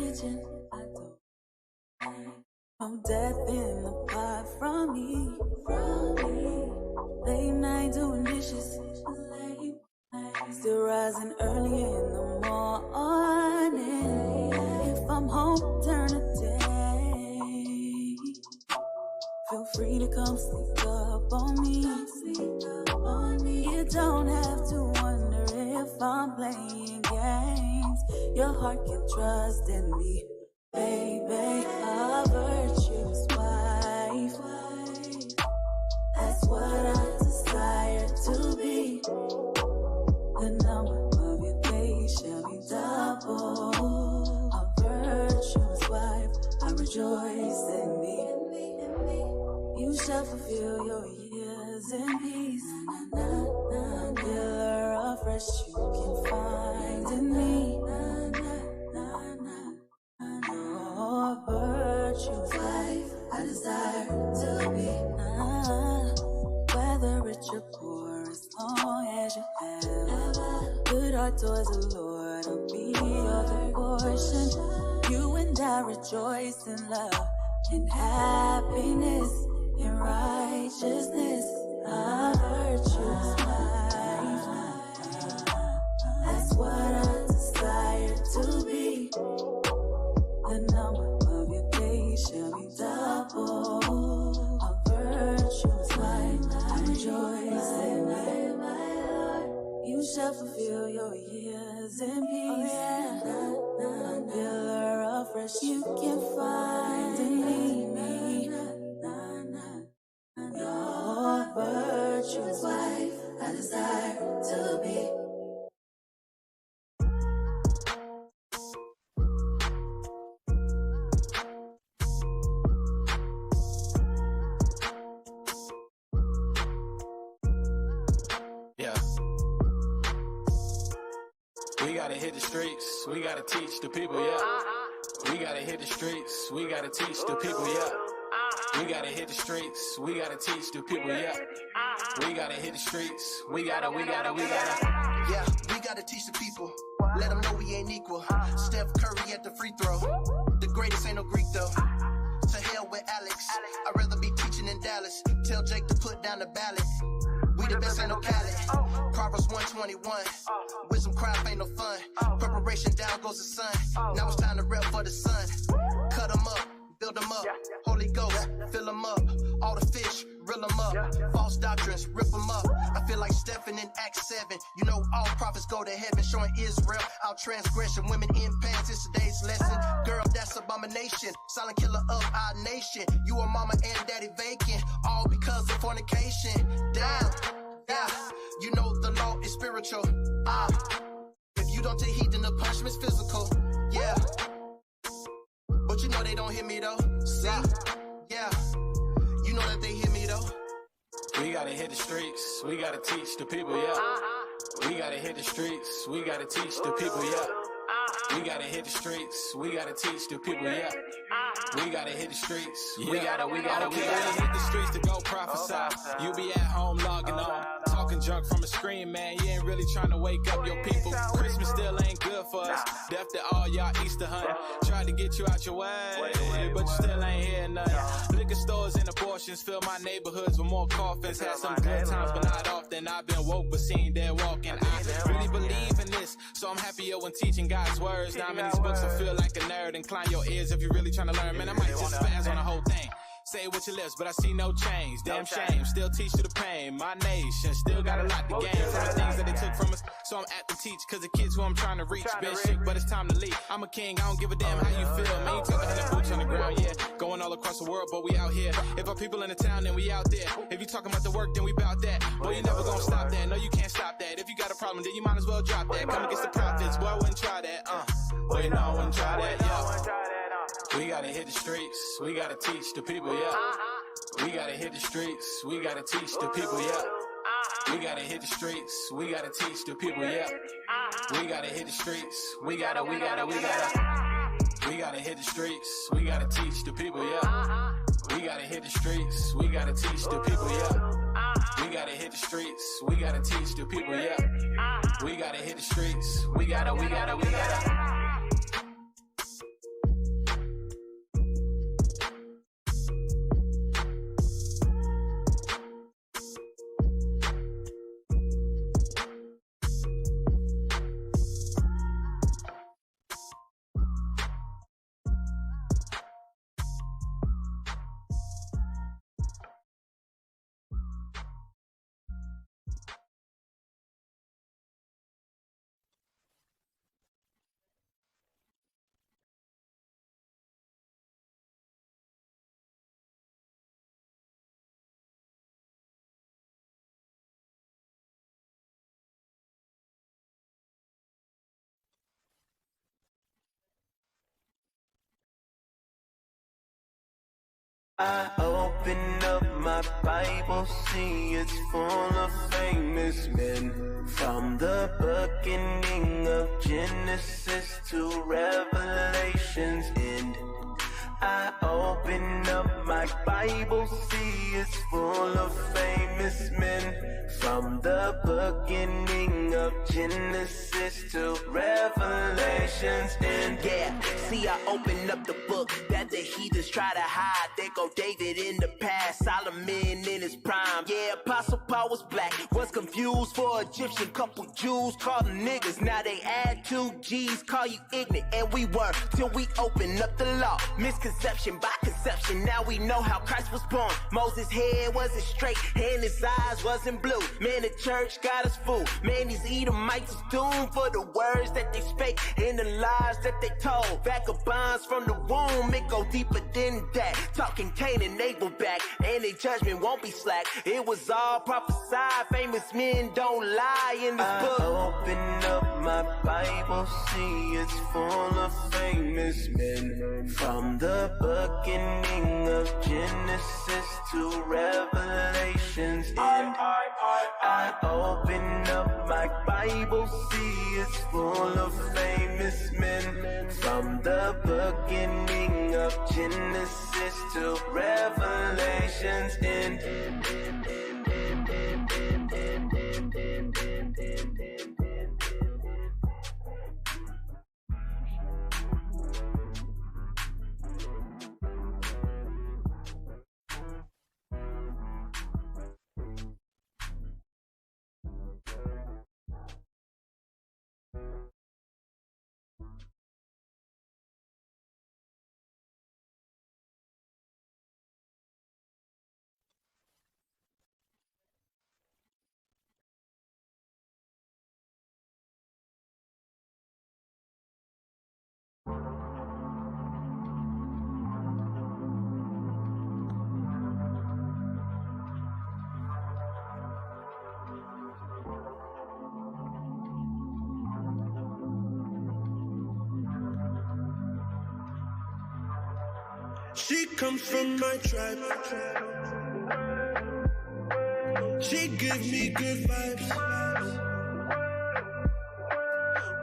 religion, I don't. No death in the pot from me. Late night doing dishes, still rising early in the morning. If I'm home, turn a day. Feel free to come sneak up on me. You don't have to wonder if I'm playing games. Your heart can trust in me, baby. A virtuous wife. That's what I desire to be. The number of your days shall be double. A virtuous wife, I rejoice in me. You shall fulfill your years in peace. Pillar of rest you can find in me. Oh, a virtuous wife, I desire to be. Whether rich or poor, as long as you have good heart towards the Lord, will be your portion. You and I rejoice in love and happiness and righteousness. A virtuous life. That's what I desire to be. The number of your days shall be double. A virtuous life, I rejoice in it. You shall fulfill your years in peace. A pillar of rest you can find in me. Your virtuous wife, I desire to be. We gotta hit the streets, we gotta teach the people, yeah. We gotta hit the streets, we gotta teach the people, yeah. We gotta hit the streets, we gotta teach the people, yeah. We gotta hit the streets, we gotta. Yeah, we gotta teach the people, let them know we ain't equal. Steph Curry at the free throw, the greatest ain't no Greek though. To hell with Alex, I'd rather be teaching in Dallas. Tell Jake to put down the ballot. We the best, ain't no Khaled. Proverbs 121. Wisdom craft ain't no fun. Preparation down goes the sun. Now it's time to rep for the sun. Cut them up, build them up. Holy Ghost, fill them up. All the fish, reel them up. False doctrines, rip them up. I feel like Stephen in Acts 7. You know all prophets go to heaven, showing Israel our transgression. Women in pants is today's lesson. Girl, that's abomination. Silent killer of our nation. You are mama and daddy vacant. All because of fornication. Damn, yeah. You know the law is spiritual. If you don't take heed, then the punishment's physical. Yeah. But you know they don't hear me though. See? Yeah. You know that they hear me though. We gotta hit the streets, we gotta teach the people, yeah. We gotta hit the streets, we gotta teach the people, yeah. We gotta hit the streets, we gotta teach the people, yeah. We gotta hit the streets, we gotta hit the streets to go prophesy. You be at home logging on, talking junk from a screen, man. You ain't really trying to wake up your people. Christmas still ain't good for us. Death to all y'all Easter hunting. Tried to get you out your way, but you still ain't hear nothing. Liquor stores and abortions fill my neighborhoods with more coffins. Had some good times, but not often. I've been woke, but seen dead walking. I really believe in this, so I'm happier when teaching God's words. Now I'm in these books, I feel like a nerd. Incline your ears if you're really trying to learn. Man, I might just spaz on the whole thing. Say it with your lips, but I see no change. Damn shame, still teach to the pain. My nation still got a lot to gain from the things that they took from us. So I'm apt to teach, cause the kids who I'm trying to reach. Been sick, but it's time to leave. I'm a king, I don't give a damn how you feel. Man, you took 100 boots on the ground, yeah. Going all across the world, but we out here. If our people in the town, then we out there. If you talking about the work, then we bout that. Boy, you never gonna stop that. No, you can't stop that. If you got a problem, then you might as well drop that. Come against the prophets, boy, I wouldn't try that. Boy, you know I wouldn't try that, yeah. We gotta hit the streets, we gotta teach the people, yeah. We gotta hit the streets, we gotta teach the people, yeah. We gotta hit the streets, we gotta teach the people, yeah. We gotta hit the streets, we gotta. We gotta hit the streets, we gotta teach the people, yeah. We gotta hit the streets, we gotta teach the people, yeah. We gotta hit the streets, we gotta teach the people, yeah. We gotta hit the streets, we gotta. I open up my Bible, see it's full of famous men. From the beginning of Genesis to Revelation's end. I open up my Bible, see it's full of famous men. From the beginning of Genesis to Revelation's end. Yeah, see I open up the book that the heathens try to hide. There go David in the past, Solomon in his prime. Yeah, Apostle Paul was black, was confused for Egyptian. Couple Jews called them niggas, now they add 2 G's. Call you ignorant, and we were, till we open up the law. Misconception by conception, now we know how Christ was born. Moses' head wasn't straight, and his eyes wasn't blue. Man, the church got us fooled. Man, these Edomites is doomed for the words that they spake and the lies that they told. Vagabonds from the womb, it go deeper than that. Talking Cain and Abel back, and their judgment won't be slack. It was all prophesied, famous men don't lie in this book. I open up my Bible, see it's full of famous men. From the beginning of Genesis to Revelation's end. I open up my Bible, see it's full of famous men. From the beginning of Genesis to Revelation's end. She comes from my tribe. She gives me good vibes.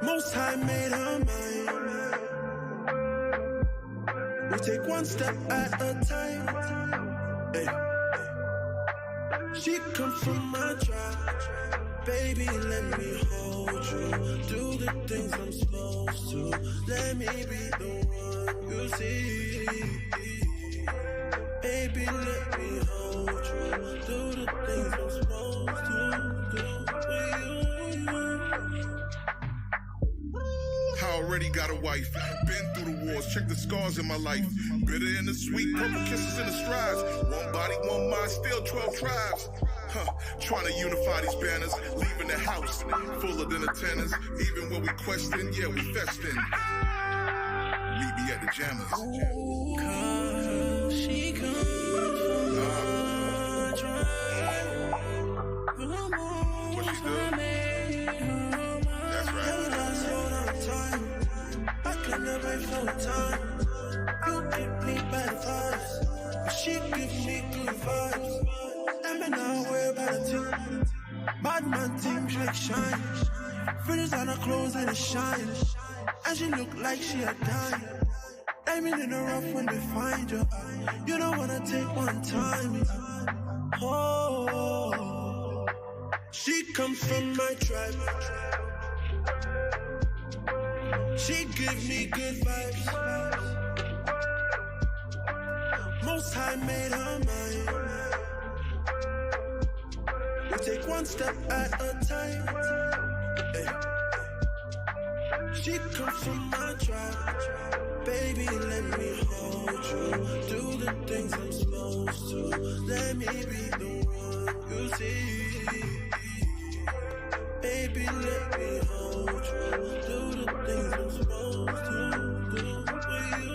Most High made her mine. We take one step at a time. Hey. She comes from my tribe. Baby, let me hold you. Do the things I'm supposed to. Let me be the one you see. Baby, let me hold you. Do the things I'm supposed to do for you. I already got a wife. Been through the wars, check the scars in my life. Bitter and the sweet, purple kisses in the strides. One body, one mind, still 12 tribes. Trying to unify these banners, leaving the house fuller than attendants. Even when we question, yeah, we festin'. Meet me at the jammers. Cause she comes from my tribe. What she do? That's right. I can never show time. You give me bad vibes, but she gives me good vibes. And me now worry about a thing. Bad man things like shine. Finish on her clothes and it shine. And she look like she a dime. Diamond in the rough when they find you. You don't wanna take one time. Oh, she comes from my tribe. She gives me good vibes. Most High made her mine. We take one step at a time. Hey. She comes from my tribe. Baby, let me hold you. Do the things I'm supposed to. Let me be the one you see. Baby, let me hold you. Do the things I'm supposed to do for you.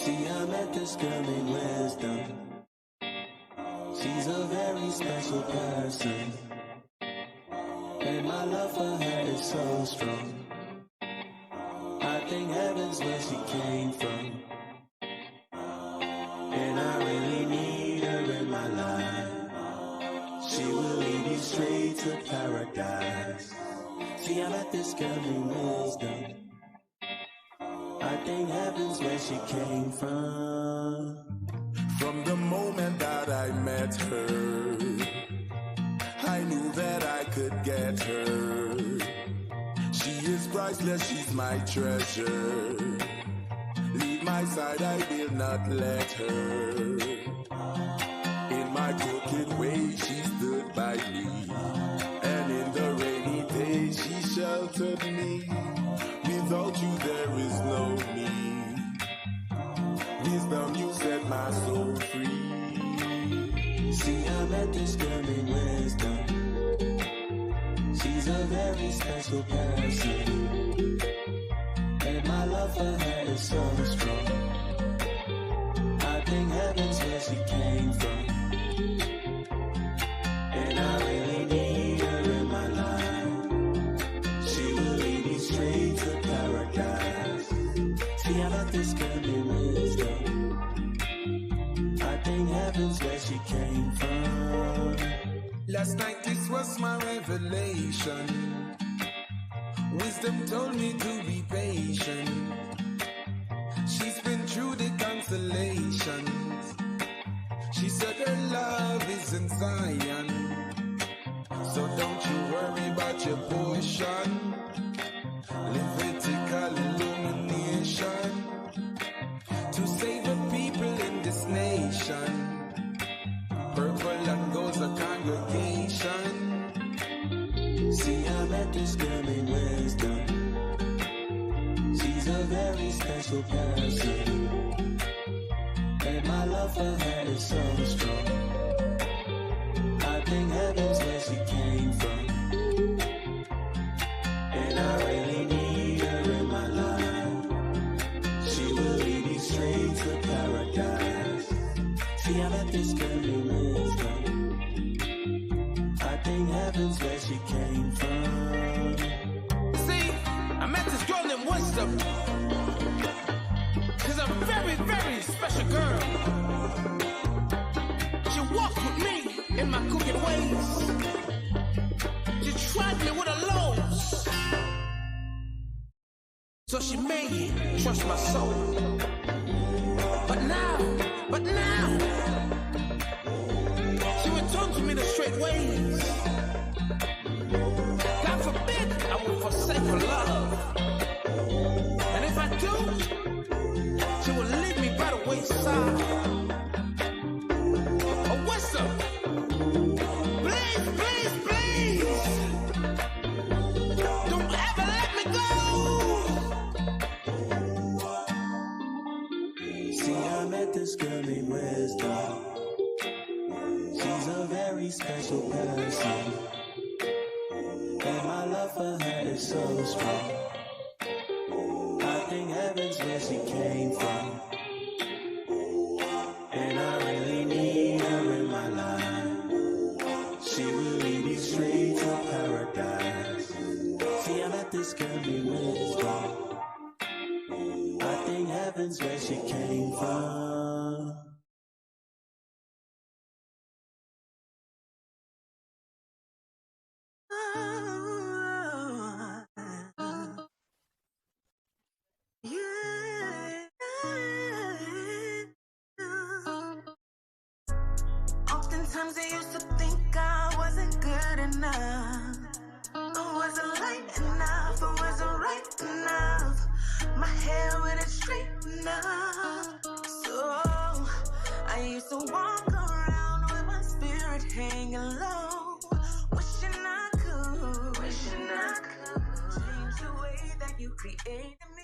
See, I met this girl named Wisdom. She's a very special person, and my love for her is so strong. I think heaven's where she came from, and I really need her in my life. She will lead me straight to paradise. See, I met this girl named Wisdom. I think heaven's where she came from. From the moment that I met her, I knew that I could get her. She is priceless, she's my treasure. Leave my side, I will not let her. In my crooked way, she stood by me, and in the rainy days, she sheltered me. Without you, there is no me. Wisdom, you set my soul free. See, I met this girl named Wisdom. She's a very special person, and my love for her is so strong. I think heaven's where she came from, and I really need her in my life. She will lead me straight to paradise. See, I met this girl named Wisdom. I think heaven's where she came from. Last night this was my revelation. Wisdom told me to be patient. She's been through the constellations. She said her love is in Zion, so don't you worry about your portion. Levitical illumination to save the people in this nation. Purple and gold's a congregation. See, I met this girl named Wisdom. She's a very special person, and my love for her is so strong. I think heaven's where she came from, and I really need her in my life. She will lead me straight to paradise. See, I met this girl named Wisdom. I think heaven's where she came from. See, I met this girl named Wisdom. She's a very, very special girl. She walks with me in my crooked ways. She tried me with her lows, so she made trust my soul. But now, she returned to me the straight ways. God forbid I will forsake her love. And if I do, she will leave me by the wayside. Oh, Wisdom, please, please, please, don't ever let me go. See, I met this girl named Wisdom. She's a very special person, and my love for her is so strong. I think heaven's where she came from, and I really need her in my life. She will lead me straight to paradise. See, I met this girl named Wisdom. I think heaven's where she came from. Oftentimes I used to think I wasn't good enough. I wasn't light enough, I wasn't right enough. My hair wouldn't straight enough. So I used to walk around with my spirit hanging low, wishing I could change the way that you created me.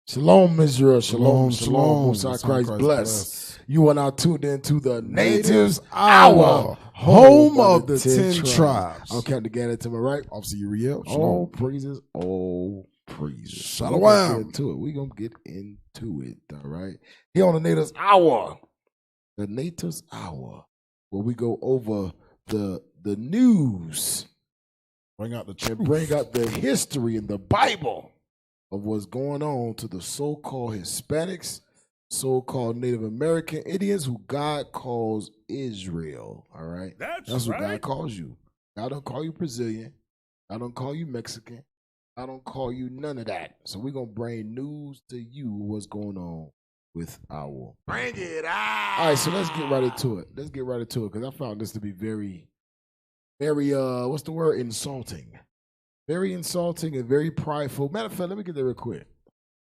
Shalom, Israel. Shalom, Shalom. Most High Most High Christ Christ bless. You are now tuned into the Natives Natives Hour, Hour, home of the 10 tribes. I'm Captain Gannon to my right. Officer Uriel. All praises, all praises. Shalom. We're going to get into it, all right? Here on the Natives Hour, where we go over the news. Bring out the truth. And bring out the history in the Bible of what's going on to the so-called Hispanics, so-called Native American Indians who God calls Israel, all right? That's what God calls you. God don't call you Brazilian. I don't call you Mexican. I don't call you none of that. So we're going to bring news to you what's going on with our Bring it out. All right, so let's get right into it. Because I found this to be very, what's the word? Insulting. Very insulting and very prideful. Matter of fact, let me get there real quick.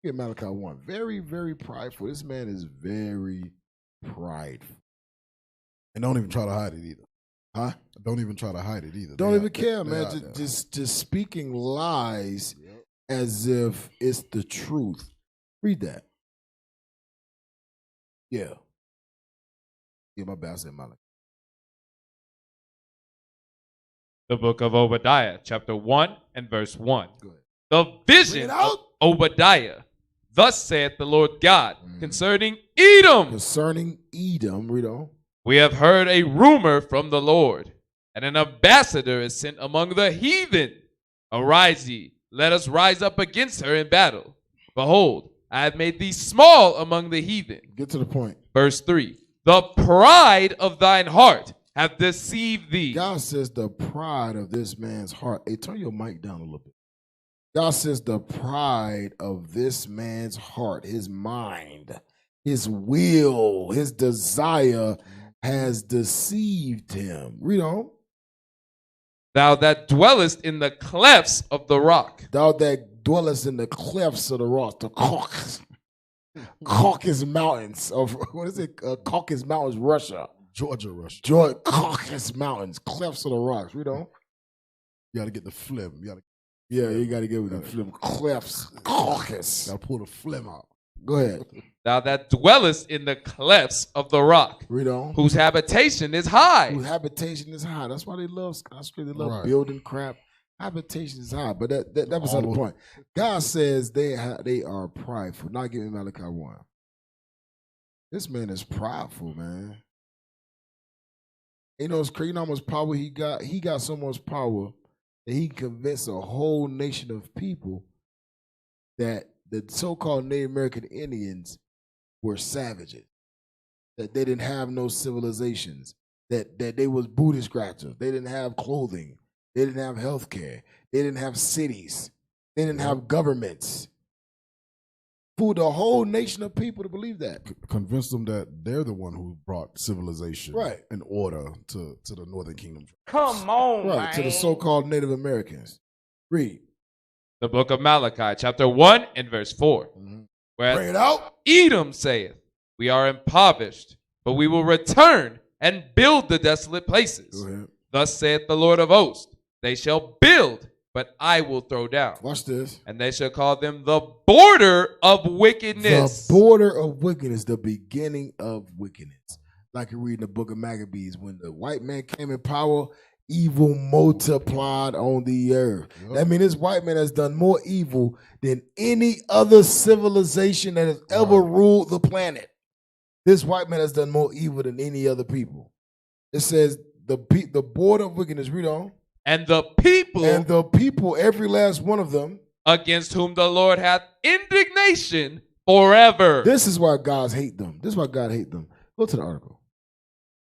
Get Malachi 1. Very, very prideful. This man is very prideful. And don't even try to hide it either. Huh? Don't even try to hide it either. Don't even care, man. Just speaking lies as if it's the truth. Read that. Yeah. Yeah, my bad. I said Malachi. The book of Obadiah, chapter 1 and verse 1. The vision of Obadiah. Thus saith the Lord God concerning Edom. Concerning Edom, read on. We have heard a rumor from the Lord, and an ambassador is sent among the heathen. Arise ye, let us rise up against her in battle. Behold, I have made thee small among the heathen. Get to the point. Verse 3. The pride of thine heart have deceived thee. God says the pride of this man's heart. Hey, turn your mic down a little bit. God says the pride of this man's heart, his mind, his will, his desire has deceived him. Read on. Thou that dwellest in the clefts of the rock. Thou that dwellest in the clefts of the rock, the Caucasus Mountains of, what is it? Caucasus Mountains, Russia. Georgia. Caucasus Mountains, clefts of the rocks. Read on. You got to get the phlegm. You got to get with the phlegm. Clefts, Caucasus. Got to pull the phlegm out. Go ahead. Thou that dwellest in the clefts of the rock. Read on. Whose habitation is high. Whose habitation is high. That's why they love Australia. They love building crap. Habitation is high. But that was not the point. God says they are prideful. Now give me Malachi 1. This man is prideful, man. You know, it's crazy. You know how much power he got? He got so much power that he convinced a whole nation of people that the so-called Native American Indians were savages, that they didn't have no civilizations, that they was booty scratchers, they didn't have clothing, they didn't have health care, they didn't have cities, they didn't have governments. Fooled a whole nation of people to believe that. Convince them that they're the one who brought civilization and order to the Northern Kingdom. Come on, man. To the so-called Native Americans. Read. The book of Malachi, chapter 1 and verse 4. Where bring it out. Edom saith, we are impoverished, but we will return and build the desolate places. Thus saith the Lord of hosts, they shall build, but I will throw down. Watch this. And they shall call them the border of wickedness. The border of wickedness, the beginning of wickedness. Like you read in the book of Maccabees, when the white man came in power, evil multiplied on the earth. That means this white man has done more evil than any other civilization that has ever ruled the planet. This white man has done more evil than any other people. It says the border of wickedness, read on. And the people, every last one of them, against whom the Lord hath indignation forever. This is why God hates them. This is why God hates them. Go to the article.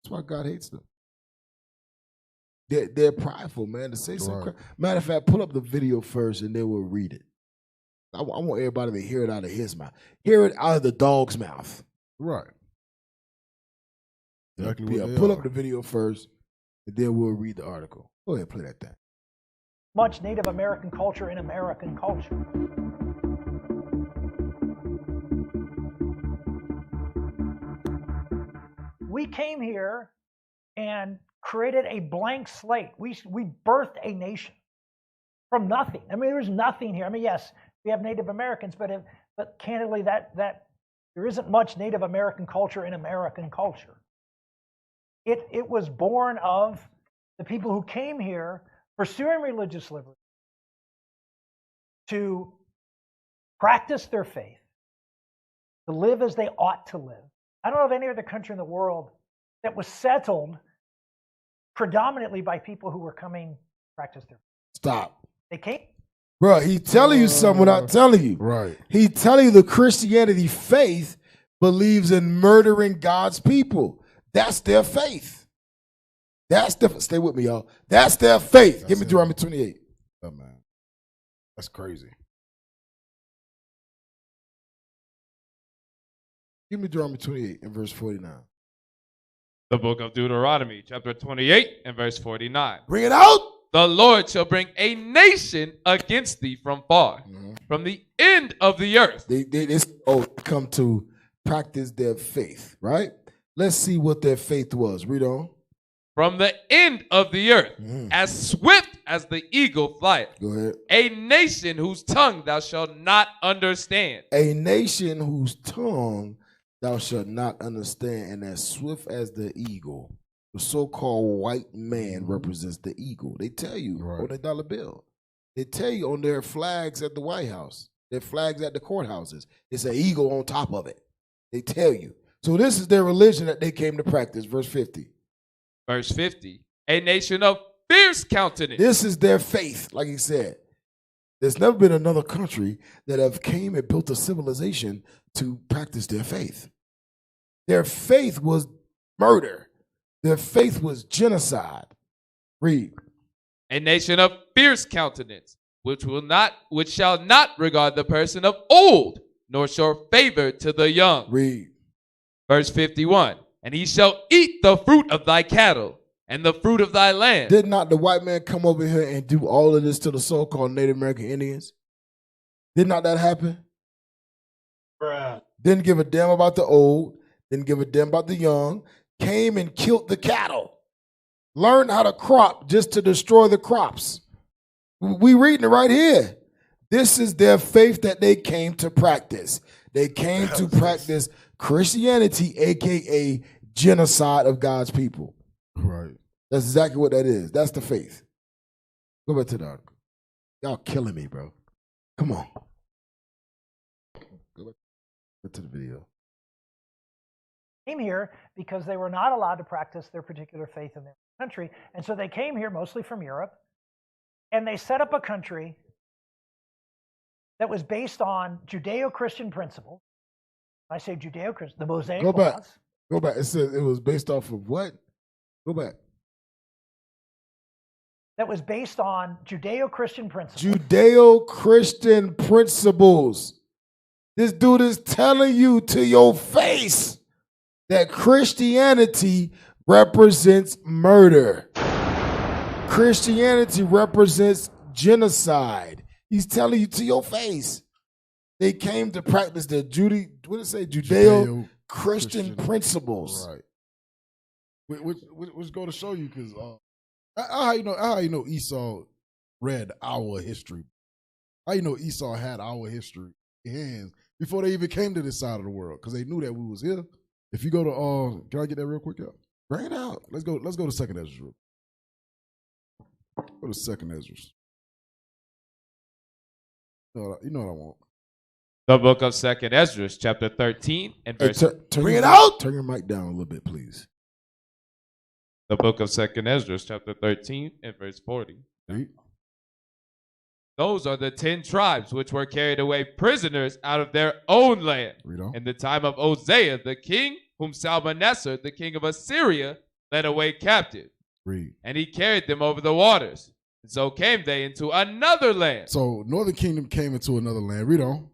That's why God hates them. They're prideful, man, to say some crap. Matter of fact, pull up the video first and then we'll read it. I want everybody to hear it out of his mouth. Hear it out of the dog's mouth. Right. Exactly what they pull are. up the video first and then we'll read the article. Go ahead, play that thing. Much Native American culture in American culture. We came here and created a blank slate. We birthed a nation from nothing. I mean, there was nothing here. I mean, yes, we have Native Americans, but but candidly, that there isn't much Native American culture in American culture. It was born of the people who came here pursuing religious liberty to practice their faith, to live as they ought to live. I don't know of any other country in the world that was settled predominantly by people who were coming to practice their faith. Stop. They came. Bro, he telling you something without telling you. Right. He telling you the Christianity faith believes in murdering God's people. That's their faith. That's different. Stay with me, y'all. That's their faith. That's Give me it. Deuteronomy 28. Oh, man. That's crazy. Give me Deuteronomy 28 and verse 49. The book of Deuteronomy, chapter 28 and verse 49. Bring it out. The Lord shall bring a nation against thee from far, from the end of the earth. They come to practice their faith, right? Let's see what their faith was. Read on. From the end of the earth, as swift as the eagle flieth. Go ahead. A nation whose tongue thou shalt not understand. A nation whose tongue thou shalt not understand, and as swift as the eagle. The so-called white man represents the eagle. They tell you on their dollar bill. They tell you on their flags at the White House, their flags at the courthouses. It's an eagle on top of it. They tell you. So this is their religion that they came to practice. Verse 50. Verse 50. A nation of fierce countenance. This is their faith, like he said. There's never been another country that have came and built a civilization to practice their faith. Their faith was murder. Their faith was genocide. Read. A nation of fierce countenance, which shall not regard the person of old, nor show favor to the young. Read. Verse 51. And he shall eat the fruit of thy cattle and the fruit of thy land. Did not the white man come over here and do all of this to the so-called Native American Indians? Did not that happen? Bruh. Didn't give a damn about the old. Didn't give a damn about the young. Came and killed the cattle. Learned how to crop just to destroy the crops. We reading it right here. This is their faith that they came to practice. They came to practice Christianity, a.k.a. genocide of God's people. Right. That's exactly what that is. That's the faith. Go back to the article. Y'all killing me, bro. Come on. Go back to the video. Came here because they were not allowed to practice their particular faith in their country. And so they came here mostly from Europe, and they set up a country that was based on Judeo-Christian principles. I say Judeo-Christian, the Mosaic Go back. laws. Go back. It says it was based off of what? Go back. That was based on Judeo-Christian principles. Judeo-Christian principles. This dude is telling you to your face that Christianity represents murder. Christianity represents genocide. He's telling you to your face. They came to practice the Judeo-Christian principles. Right. Which go to show you, because how you know Esau read our history? How you know Esau had our history in hands before they even came to this side of the world? Because they knew that we was here. If you go to, can I get that real quick? Yeah, bring it out. Let's go to Second Ezra. Go to Second Ezra. You know what I want. The book of Second Ezra, chapter 13 and verse. Bring it out. Turn your mic down a little bit, please. The book of Second Ezra, chapter 13 and verse 40. Read. Those are the 10 tribes which were carried away prisoners out of their own land in the time of Hosea the king, whom Salmanassar the king of Assyria led away captive. Read. And he carried them over the waters. And so came they into another land. So Northern Kingdom came into another land. Read on.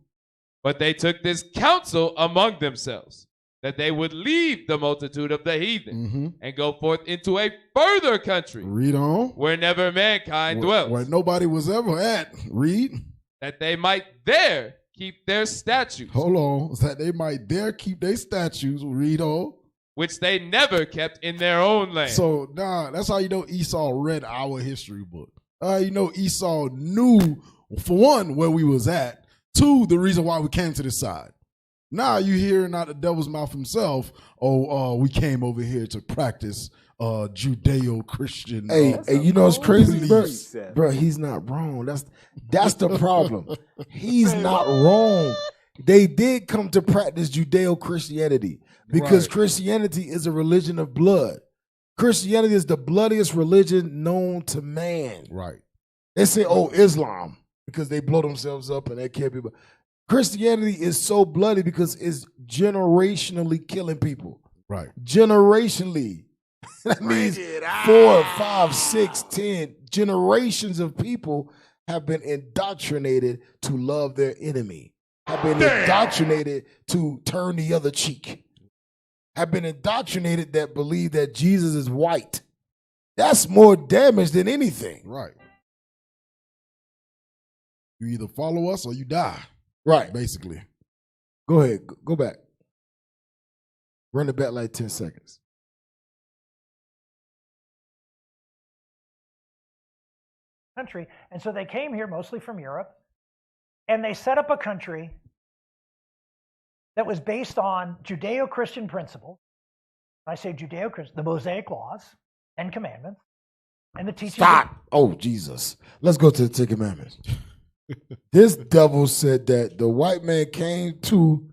But they took this counsel among themselves, that they would leave the multitude of the heathen and go forth into a further country. Read on. Where never mankind dwells. Where nobody was ever at. Read. That they might there keep their statutes. Hold on. That they might there keep their statutes. Read on. Which they never kept in their own land. So, that's how you know Esau read our history book. You know Esau knew, for one, where we was at. to the reason why we came to this side. Now you hearing out the devil's mouth himself, we came over here to practice Judeo-Christian. Hey, you know what's crazy, bro? beliefs. Bro, he's not wrong. That's the problem. He's not wrong. They did come to practice Judeo-Christianity because Right. Christianity is a religion of blood. Christianity is the bloodiest religion known to man. Right. They say, Islam, because they blow themselves up and they kill people. Christianity is so bloody because it's generationally killing people. Right. Generationally. That means 4, 5, 6, 10 generations of people have been indoctrinated to love their enemy, have been indoctrinated to turn the other cheek, have been indoctrinated that believe that Jesus is white. That's more damage than anything. Right. You either follow us or you die. Right. Basically. Go ahead. Go back. Run it back like 10 seconds. Country. And so they came here mostly from Europe, and they set up a country that was based on Judeo-Christian principles. I say Judeo-Christian, the Mosaic laws and commandments, and the teachings. Stop. Oh, Jesus. Let's go to the 10 Commandments. This devil said that the white man came to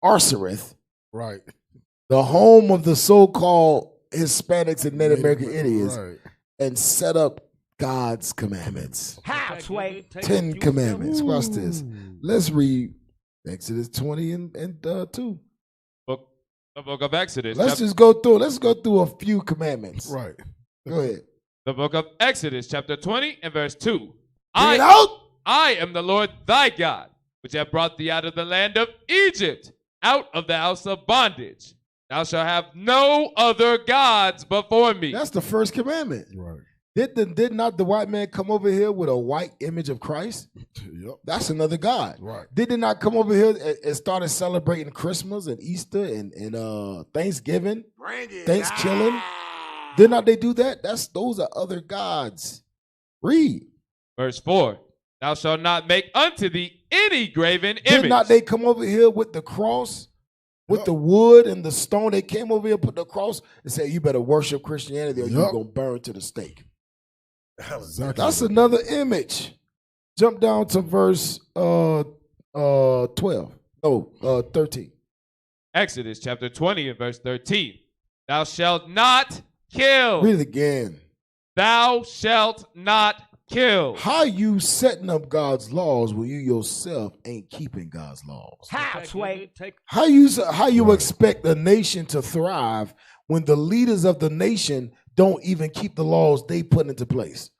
Arsareth, right, the home of the so-called Hispanics and Native American Indians, right, and set up God's commandments. How, Sway? 10 Commandments. Watch this. Let's read Exodus 20 and 2. The book of Exodus. Let's just go through. Let's go through a few commandments. Right. Go ahead. The book of Exodus, chapter 20 and verse 2. Bring it out. I am the Lord thy God, which have brought thee out of the land of Egypt, out of the house of bondage. Thou shalt have no other gods before me. That's the first commandment. Right. Did not the white man come over here with a white image of Christ? Yep. That's another God. Right. Did they not come over here and started celebrating Christmas and Easter and Thanksgiving? Thanksgiving? Did not they do that? Those are other gods. Read. Verse 4. Thou shalt not make unto thee any graven image. Did not they come over here with the cross? With the wood and the stone? They came over here, put the cross, and said, you better worship Christianity or you're going to burn to the stake. Exactly. That's another image. Jump down to verse 13. Exodus chapter 20 and verse 13. Thou shalt not kill. Read it again. Thou shalt not kill. How you setting up God's laws when you yourself ain't keeping God's laws? How, Sway? How you expect a nation to thrive when the leaders of the nation don't even keep the laws they put into place?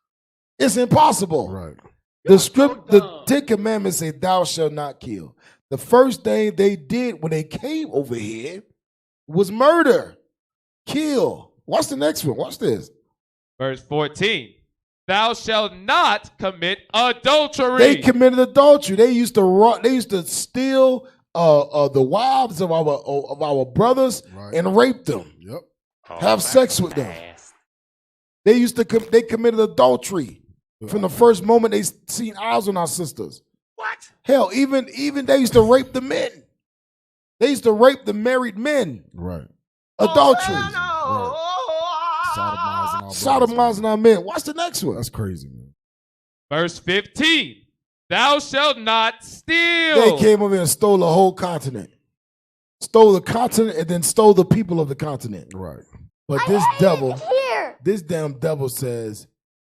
It's impossible. Right. The 10 Commandments say, thou shalt not kill. The first thing they did when they came over here was murder, kill. What's the next one? Watch this. Verse 14. Thou shalt not commit adultery. They committed adultery. They used to steal the wives of our brothers and rape them. Yep. Have sex with them. They committed adultery from the first moment they seen eyes on our sisters. What? Hell, even they used to rape the men. They used to rape the married men. Right. Adultery. Right. Sodomizing our men. What's the next one? That's crazy, man. Verse 15. Thou shalt not steal. They came over and stole the whole continent. Stole the continent and then stole the people of the continent. Right. But this damn devil says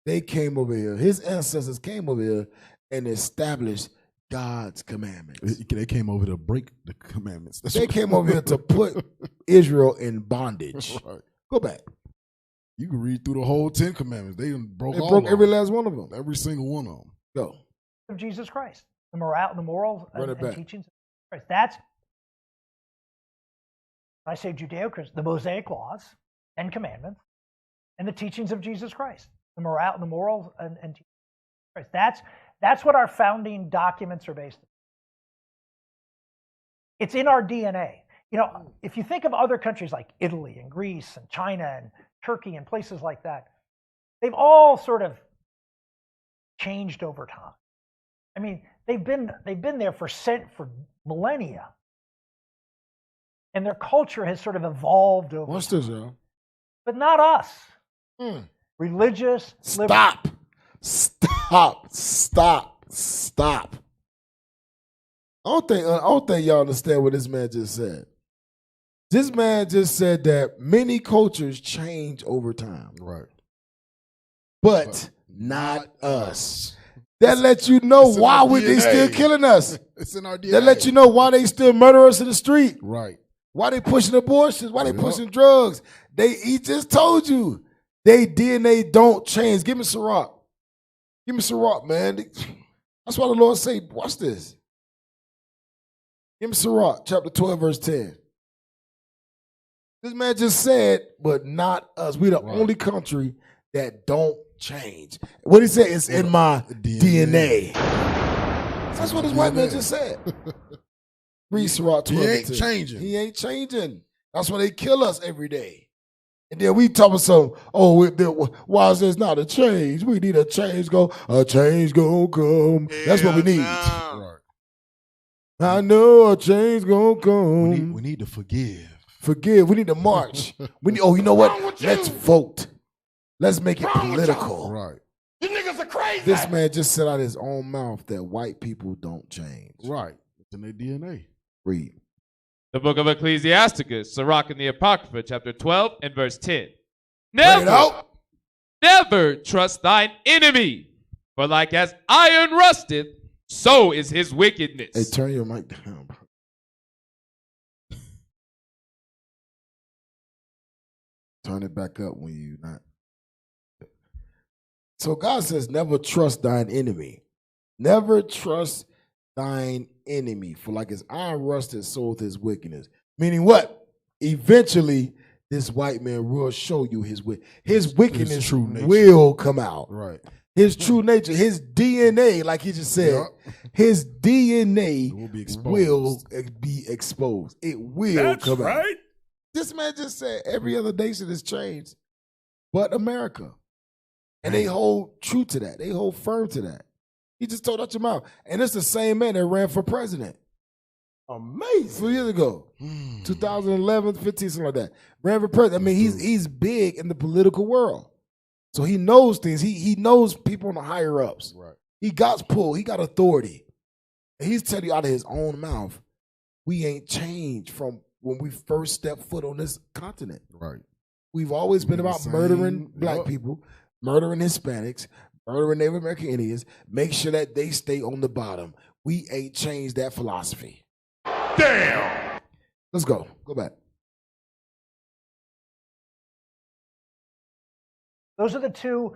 they came over here. His ancestors came over here and established God's commandments. They came over to break the commandments. They came over here to put Israel in bondage. Right. Go back. You can read through the whole 10 Commandments. They broke every last one of them. Every single one of them. Go. Of Jesus Christ, the morals and teachings of Christ. That's, I say Judeo-Christian, the Mosaic laws and commandments, and the teachings of Jesus Christ, the morals and teachings of Christ. That's what our founding documents are based on. It's in our DNA. You know, if you think of other countries like Italy and Greece and China and Turkey and places like that, they've all sort of changed over time. I mean, they've been there for millennia, and their culture has sort of evolved over. What's this, y'all? But not us. Mm. Religious. Stop. I don't think y'all understand what this man just said. This man just said that many cultures change over time. Right. But not us. That lets you know why they still killing us. It's in our DNA. That lets you know why they still murder us in the street. Right. Why they pushing abortions? Why they pushing drugs? He just told you. They DNA don't change. Give me Sirach. Give me Sirach, man. That's why the Lord say, watch this. Give me Sirach, chapter 12, verse 10. This man just said, but not us. We the only country that don't change. What he said is in my DNA. That's what this white man just said. Read Sirach 12. He ain't changing. He ain't changing. That's why they kill us every day. And then we talking some, why is this not a change? We need a change. A change gonna come. That's what we need. Right. I know a change gonna come. We need to forgive. Forgive. We need to march. We need. You know what? Let's vote. Let's make it political. Right. You niggas are crazy. This man just said out his own mouth that white people don't change. Right. It's in their DNA. Read. The book of Ecclesiasticus, Sirach in the Apocrypha, chapter 12 and verse 10. Never trust thine enemy, for like as iron rusteth, so is his wickedness. Hey, turn your mic down, bro. Turn it back up when you not. So God says, never trust thine enemy. Never trust thine enemy. For like as iron rusted, so is his wickedness. Meaning what? Eventually, this white man will show you his wickedness will come out. Right. His true nature, his DNA, like he just said, his DNA will be exposed. It will come out. This man just said every other nation has changed, but America. And they hold true to that. They hold firm to that. He just told out your mouth. And it's the same man that ran for president. Amazing. 4 years ago. 2011, 15, something like that. Ran for president. I mean, he's big in the political world. So he knows things. He knows people on the higher ups. Right. He got pull. He got authority. And he's telling you out of his own mouth, we ain't changed from when we first stepped foot on this continent. Right. We've always been about murdering black people, murdering Hispanics, murdering Native American Indians, make sure that they stay on the bottom. We ain't changed that philosophy. Damn. Let's go. Go back. Those are the two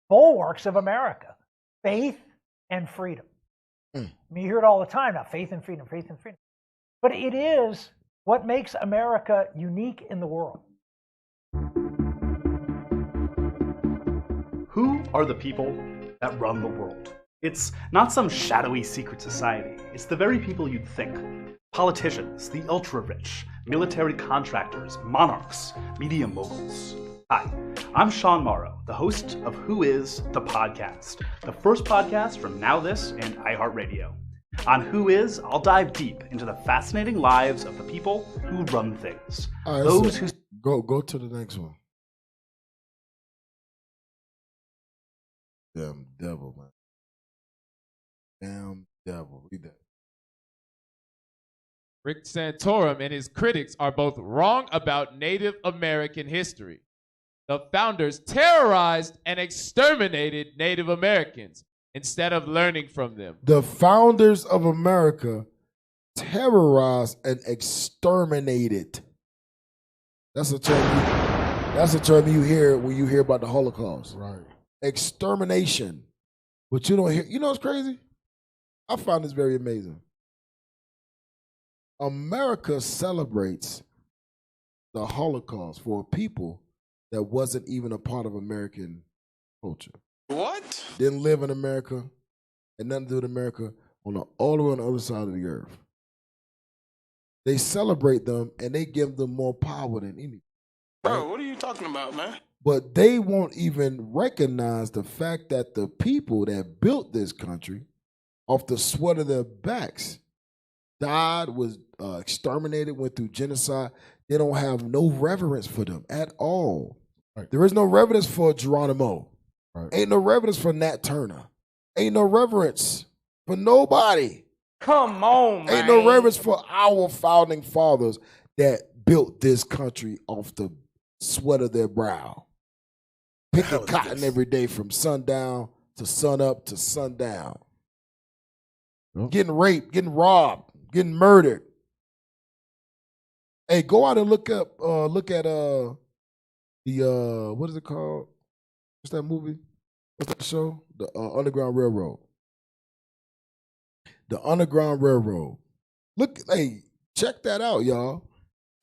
bulwarks of America, faith and freedom. I mean, you hear it all the time now, faith and freedom, faith and freedom. But it is what makes America unique in the world. Who are the people that run the world? It's not some shadowy secret society. It's the very people you'd think. Politicians, the ultra-rich, military contractors, monarchs, media moguls. Hi, I'm Sean Morrow, the host of Who Is the Podcast, the first podcast from Now This and iHeartRadio. On Who Is, I'll dive deep into the fascinating lives of the people who run things. Right, those who go to the next one. Damn devil, man. Damn devil. Read that. Rick Santorum and his critics are both wrong about Native American history. The founders terrorized and exterminated Native Americans instead of learning from them. The founders of America terrorized and exterminated. That's a term you hear when you hear about the Holocaust. Right. Extermination. But you don't hear, you know what's crazy? I found this very amazing. America celebrates the Holocaust for a people that wasn't even a part of American culture. What? Didn't live in America, and nothing to do with America, all the way on the other side of the earth. They celebrate them, and they give them more power than anything. Bro, what are you talking about, man? But they won't even recognize the fact that the people that built this country off the sweat of their backs, died, was exterminated, went through genocide. They don't have no reverence for them at all. Right. There is no reverence for Geronimo. Right. Ain't no reverence for Nat Turner. Ain't no reverence for nobody. Come on, man. Ain't no reverence for our founding fathers that built this country off the sweat of their brow. Picking cotton every day from sundown to sunup to sundown. Getting raped, getting robbed, getting murdered. Hey, go out and look at the what is it called? What's that movie? What's that show? The Underground Railroad. The Underground Railroad. Look, hey, check that out, y'all.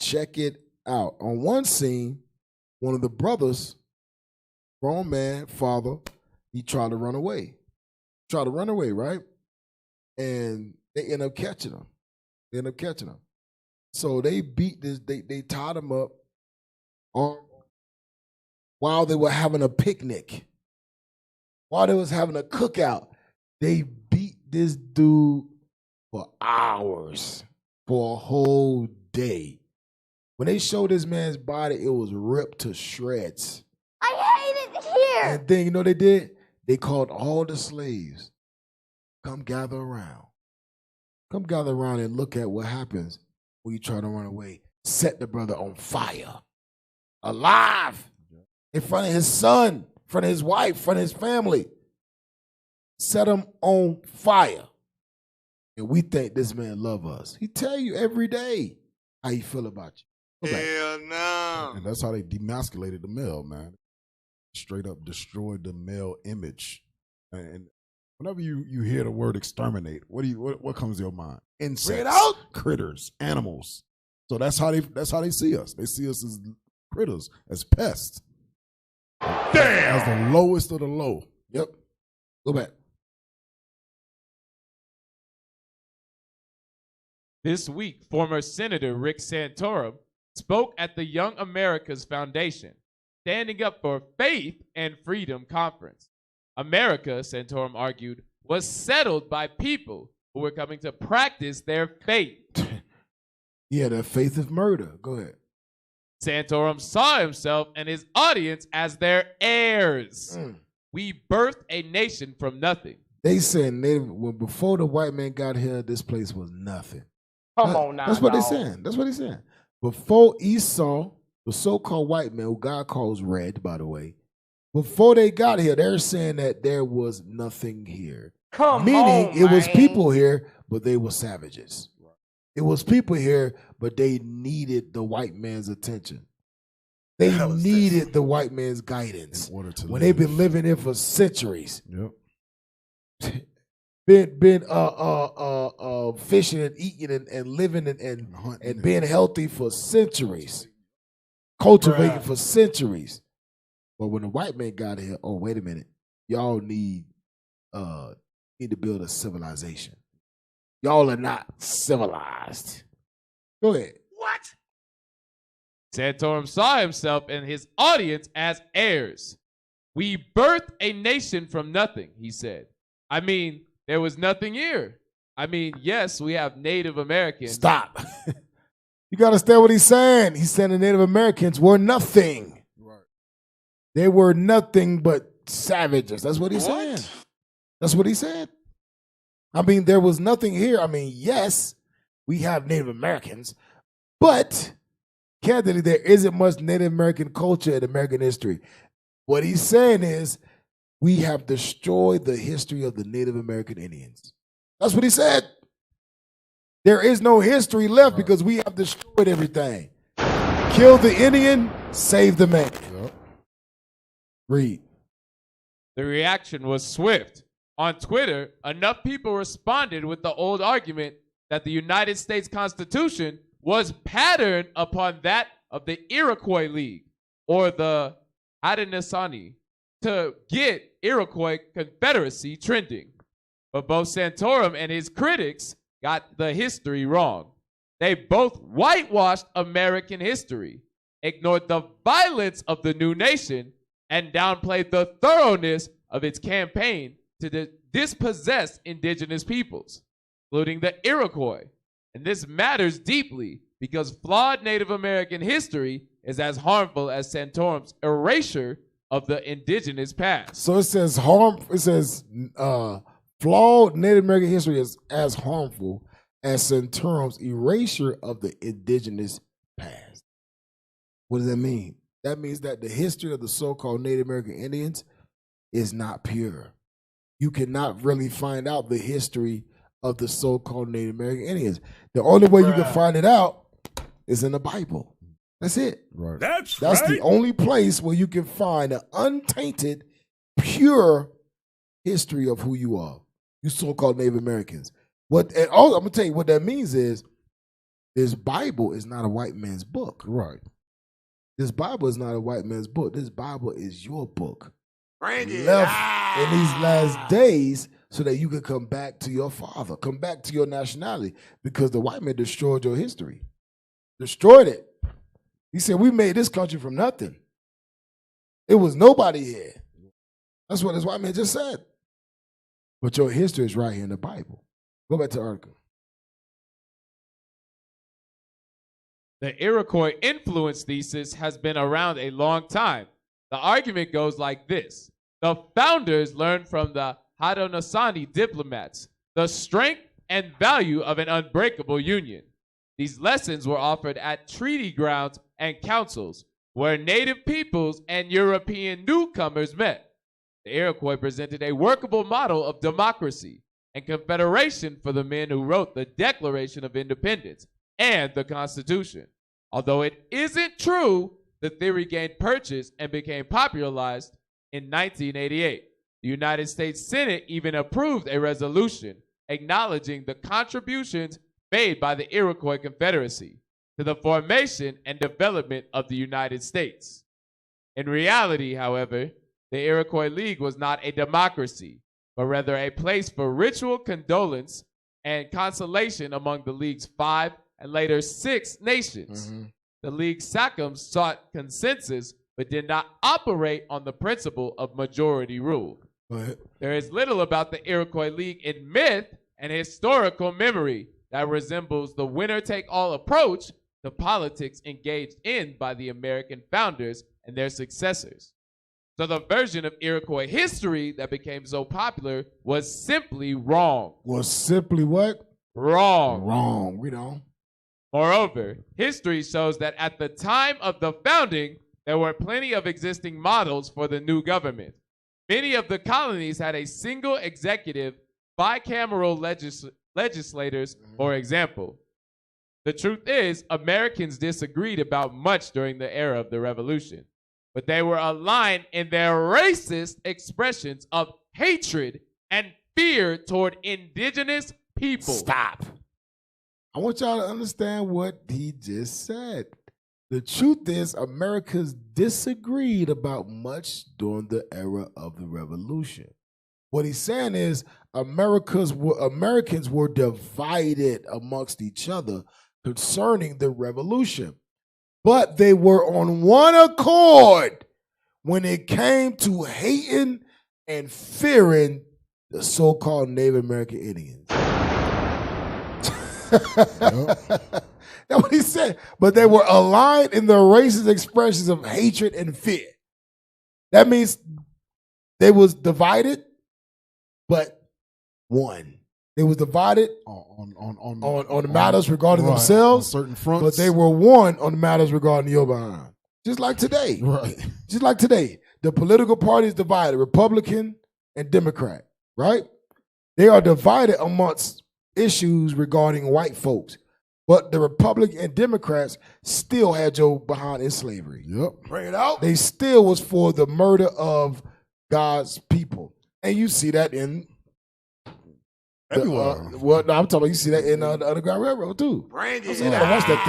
Check it out. On one scene, one of the brothers, grown man, father, he tried to run away. Right? And they end up catching him. So they beat this, they tied him up while they were having a picnic. While they was having a cookout, they beat this dude for hours, for a whole day. When they showed this man's body, it was ripped to shreds. I hate it here. And then, you know what they did? They called all the slaves. Come gather around. Come gather around and look at what happens when you try to run away. Set the brother on fire. Alive. In front of his son, in front of his wife, in front of his family. Set him on fire. And we think this man love us. He tell you every day how he feel about you. Hell no. And that's how they demasculated the male, man. Straight up destroyed the male image. And whenever you hear the word exterminate, what comes to your mind? Insects, critters, animals. So that's how they see us. They see us as critters, as pests. Damn! As the lowest of the low. Yep. Go back. This week, former Senator Rick Santorum spoke at the Young America's Foundation, Standing Up for Faith and Freedom Conference. America, Santorum argued, was settled by people who were coming to practice their faith. Yeah, the faith of murder. Go ahead. Santorum saw himself and his audience as their heirs. We birthed a nation from nothing. They said before the white man got here, this place was nothing. Come on now. That's what they're saying. That's what he's saying. Before Esau, the so-called white man, who God calls red, by the way, before they got here, they're saying that there was nothing here. Meaning it was people here, but they were savages. It was people here, but they needed the white man's attention. They needed the white man's guidance. When they've been living here for centuries. Yep. Been fishing and eating and living and being healthy for centuries. Cultivating for centuries. But when the white man got here, oh, wait a minute. Y'all need to build a civilization. Y'all are not civilized. Go ahead. What? Santorum saw himself and his audience as heirs. We birthed a nation from nothing, he said. I mean, there was nothing here. I mean, yes, we have Native Americans. Stop. You got to understand what he's saying. He's saying the Native Americans were nothing. Right. They were nothing but savages. That's what he's saying. That's what he said. I mean, there was nothing here. I mean, yes, we have Native Americans, but candidly, there isn't much Native American culture in American history. What he's saying is we have destroyed the history of the Native American Indians. That's what he said. There is no history left because we have destroyed everything. Kill the Indian, save the man. Yep. Read. The reaction was swift. On Twitter, enough people responded with the old argument that the United States Constitution was patterned upon that of the Iroquois League or the Haudenosaunee to get Iroquois Confederacy trending. But both Santorum and his critics got the history wrong. They both whitewashed American history, ignored the violence of the new nation, and downplayed the thoroughness of its campaign to dispossess indigenous peoples, including the Iroquois. And this matters deeply because flawed Native American history is as harmful as Santorum's erasure of the indigenous past. So it says flawed Native American history is as harmful as Santorum's erasure of the indigenous past. What does that mean? That means that the history of the so-called Native American Indians is not pure. You cannot really find out the history of the so-called Native American Indians. The only way you can find it out is in the Bible. That's it. Right. That's the only place where you can find an untainted, pure history of who you are. You so-called Native Americans. I'm gonna tell you what that means is this Bible is not a white man's book. Right. This Bible is not a white man's book. This Bible is your book. Bring it. Left in these last days so that you can come back to your father, come back to your nationality, because the white man destroyed your history. Destroyed it. He said, we made this country from nothing. It was nobody here. That's what this white man just said. But your history is right here in the Bible. Go back to the article. The Iroquois influence thesis has been around a long time. The argument goes like this. The founders learned from the Haudenosaunee diplomats the strength and value of an unbreakable union. These lessons were offered at treaty grounds and councils where native peoples and European newcomers met. The Iroquois presented a workable model of democracy and confederation for the men who wrote the Declaration of Independence and the Constitution. Although it isn't true, the theory gained purchase and became popularized in 1988. The United States Senate even approved a resolution acknowledging the contributions made by the Iroquois Confederacy to the formation and development of the United States. In reality, however, the Iroquois League was not a democracy, but rather a place for ritual condolence and consolation among the League's 5 and later 6 nations. Mm-hmm. The League's sachems sought consensus but did not operate on the principle of majority rule. There is little about the Iroquois League in myth and historical memory that resembles the winner-take-all approach to politics engaged in by the American founders and their successors. So the version of Iroquois history that became so popular was simply wrong. Was simply what? Wrong. Wrong. We don't. Moreover, history shows that at the time of the founding, there were plenty of existing models for the new government. Many of the colonies had a single executive, bicameral legislators, for example. The truth is, Americans disagreed about much during the era of the Revolution, but they were aligned in their racist expressions of hatred and fear toward indigenous people. Stop. I want y'all to understand what he just said. The truth is, Americans disagreed about much during the era of the Revolution. What he's saying is Americans were divided amongst each other concerning the Revolution. But they were on one accord when it came to hating and fearing the so-called Native American Indians. That's what he said. But they were aligned in their racist expressions of hatred and fear. That means they was divided, but one. They was divided on matters regarding themselves, on certain fronts, but they were one on the matters regarding your behind. Just like today. Right. Just like today. The political parties divided, Republican and Democrat, right? They are divided amongst issues regarding white folks. But the Republican and Democrats still had Joe behind in slavery. Yep. Bring it out. They still was for the murder of God's people. And you see that in everywhere. I'm talking about you see that in the Underground Railroad too. Bring it. I see that. I watched that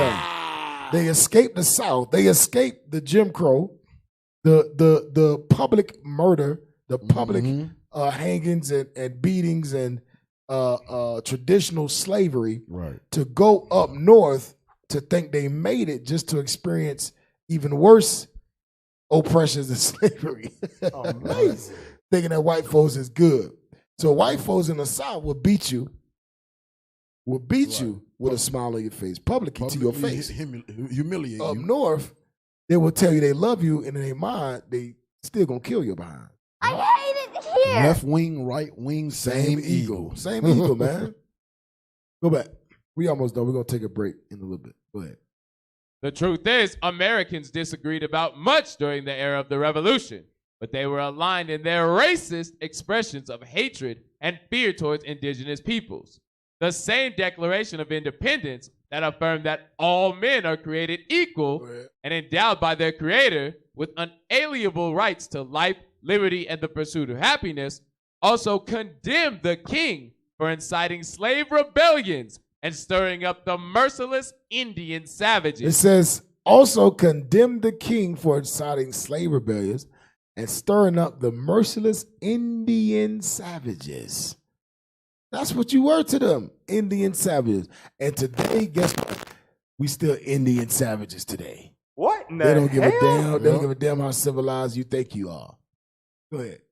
thing. They escaped the South. They escaped the Jim Crow, the public murder, the public hangings and beatings and traditional slavery, right, to go up north to think they made it just to experience even worse oppressions than slavery. Thinking that white folks is good. So white folks in the South will beat you with a smile on your face, publicly to your face. Humiliate Up you. north, they will tell you they love you, and in their mind, they still gonna kill you behind. I hate it here. Left wing, right wing, same eagle. Same eagle, man. Go back. We almost done. We're gonna take a break in a little bit. Go ahead. The truth is, Americans disagreed about much during the era of the Revolution, but they were aligned in their racist expressions of hatred and fear towards indigenous peoples. The same Declaration of Independence that affirmed that all men are created equal and endowed by their Creator with unalienable rights to life, liberty, and the pursuit of happiness also condemned the king for inciting slave rebellions and stirring up the merciless Indian savages. It says, also condemn the king for inciting slave rebellions and stirring up the merciless Indian savages. That's what you were to them, Indian savages. And today, guess what? We still Indian savages today. What in the They don't give a hell? damn. They don't give a damn how civilized you think you are. Go ahead.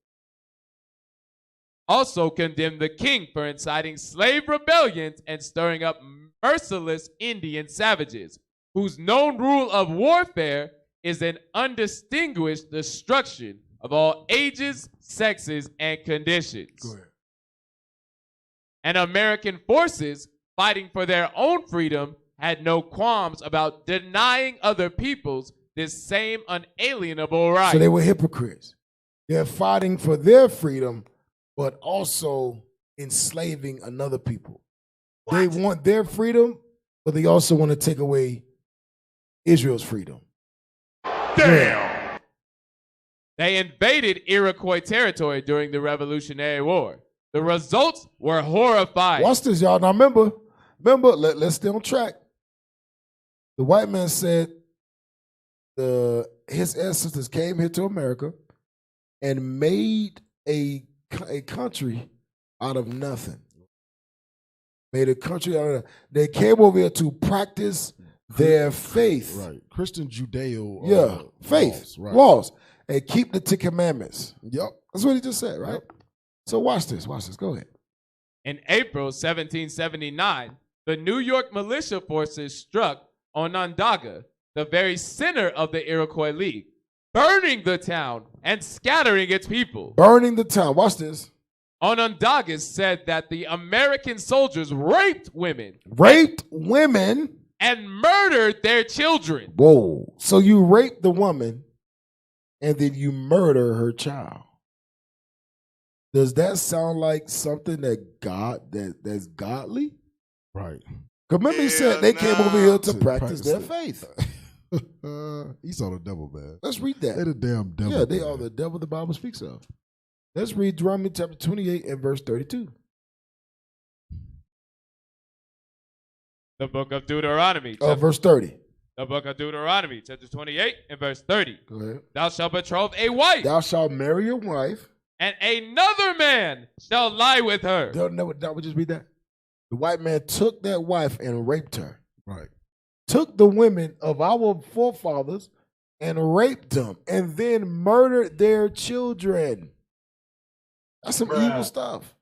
Also condemned the king for inciting slave rebellions and stirring up merciless Indian savages, whose known rule of warfare is an undistinguished destruction of all ages, sexes, and conditions. Go ahead. And American forces fighting for their own freedom had no qualms about denying other peoples this same unalienable right. So they were hypocrites. They're fighting for their freedom, but also enslaving another people. What? They want their freedom, but they also want to take away Israel's freedom. Damn! They invaded Iroquois territory during the Revolutionary War. The results were horrifying. Watch this, y'all. Now remember, let's stay on track. The white man said his ancestors came here to America and made a country out of nothing. Made a country out of nothing. They came over here to practice their faith. Right. Christian Judeo faith, laws, and keep the 10 Commandments. Yep. That's what he just said, right? Yep. So watch this. Go ahead. In April 1779, the New York militia forces struck Onondaga, the very center of the Iroquois League, burning the town and scattering its people. Burning the town. Watch this. Onondagas said that the American soldiers raped women. And murdered their children. Whoa. So you rape the woman and then you murder her child. Does that sound like something that's godly? Right. Because remember he said they came over here to practice their faith. Esau the devil, man. Let's read that. They're the damn devil. Yeah, they are the devil the Bible speaks of. Let's read Deuteronomy chapter 28 and verse 32. The book of Deuteronomy. Verse 30. The book of Deuteronomy, chapter 28 and verse 30. Go ahead. Thou shalt betroth a wife. Thou shalt marry a wife. And another man shall lie with her. Don't we just read that? The white man took that wife and raped her. Right. Took the women of our forefathers and raped them and then murdered their children. That's some evil stuff.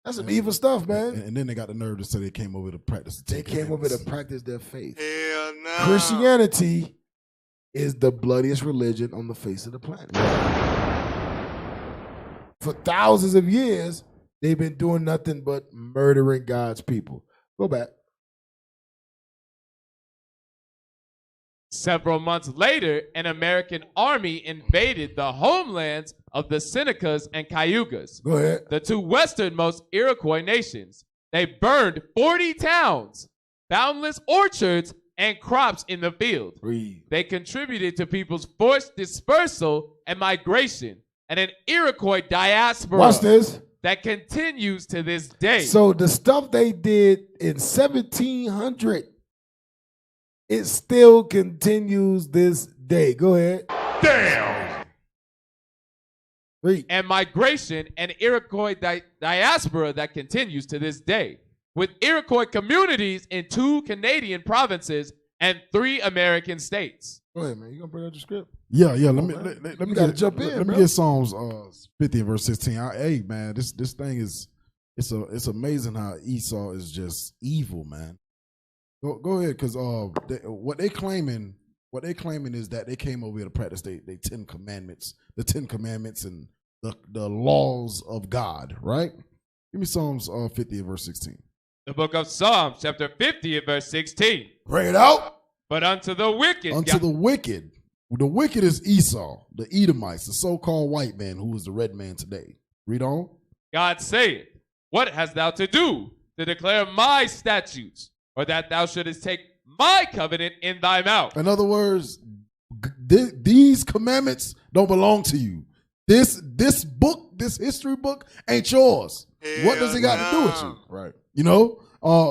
That's some evil stuff, man. And then they got the nerve to say they came over to practice. They came over to practice their faith. Hell no. Christianity is the bloodiest religion on the face of the planet. For thousands of years, they've been doing nothing but murdering God's people. Go back. Several months later, an American army invaded the homelands of the Senecas and Cayugas, Go ahead. the two westernmost Iroquois nations. They burned 40 towns, boundless orchards, and crops in the field. Read. They contributed to people's forced dispersal and migration, and an Iroquois diaspora Watch this. that continues to this day. So the stuff they did in 1700, it still continues this day. Go ahead. Damn! Read. And migration and Iroquois diaspora that continues to this day, with Iroquois communities in 2 Canadian provinces and 3 American states. Go ahead, man. You gonna bring out the script? Yeah. Let me You gotta jump in, Let me bro. get Psalms 50 and verse 16. Hey, man, this thing is it's amazing how Esau is just evil, man. Go ahead, because what they claiming is that they came over here to practice the 10 Commandments, and the laws of God, right? Give me Psalms 50 and verse 16. The book of Psalms, chapter 50 and verse 16. Bring it out. But unto the wicked. The wicked is Esau, the Edomites, the so-called white man who is the red man today. Read on. God saith, what hast thou to do to declare my statutes, or that thou shouldest take my covenant in thy mouth? In other words, these commandments don't belong to you. This book, this history book, ain't yours. What does it got to do with you? Right. You know,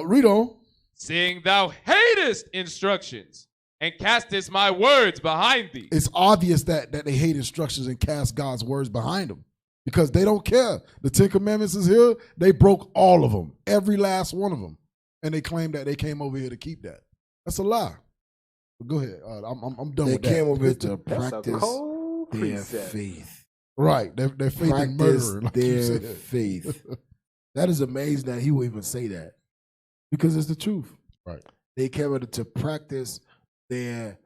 read on. Seeing thou hatest instructions and castest my words behind thee. It's obvious that they hate instructions and cast God's words behind them because they don't care. The 10 Commandments is here. They broke all of them, every last one of them. And they claim that they came over here to keep that. That's a lie. But go ahead. I'm done with that. They came over here to practice their faith. Right. Their faith in murder. Like their faith. That is amazing that he would even say that. Because it's the truth. Right. They came over to practice their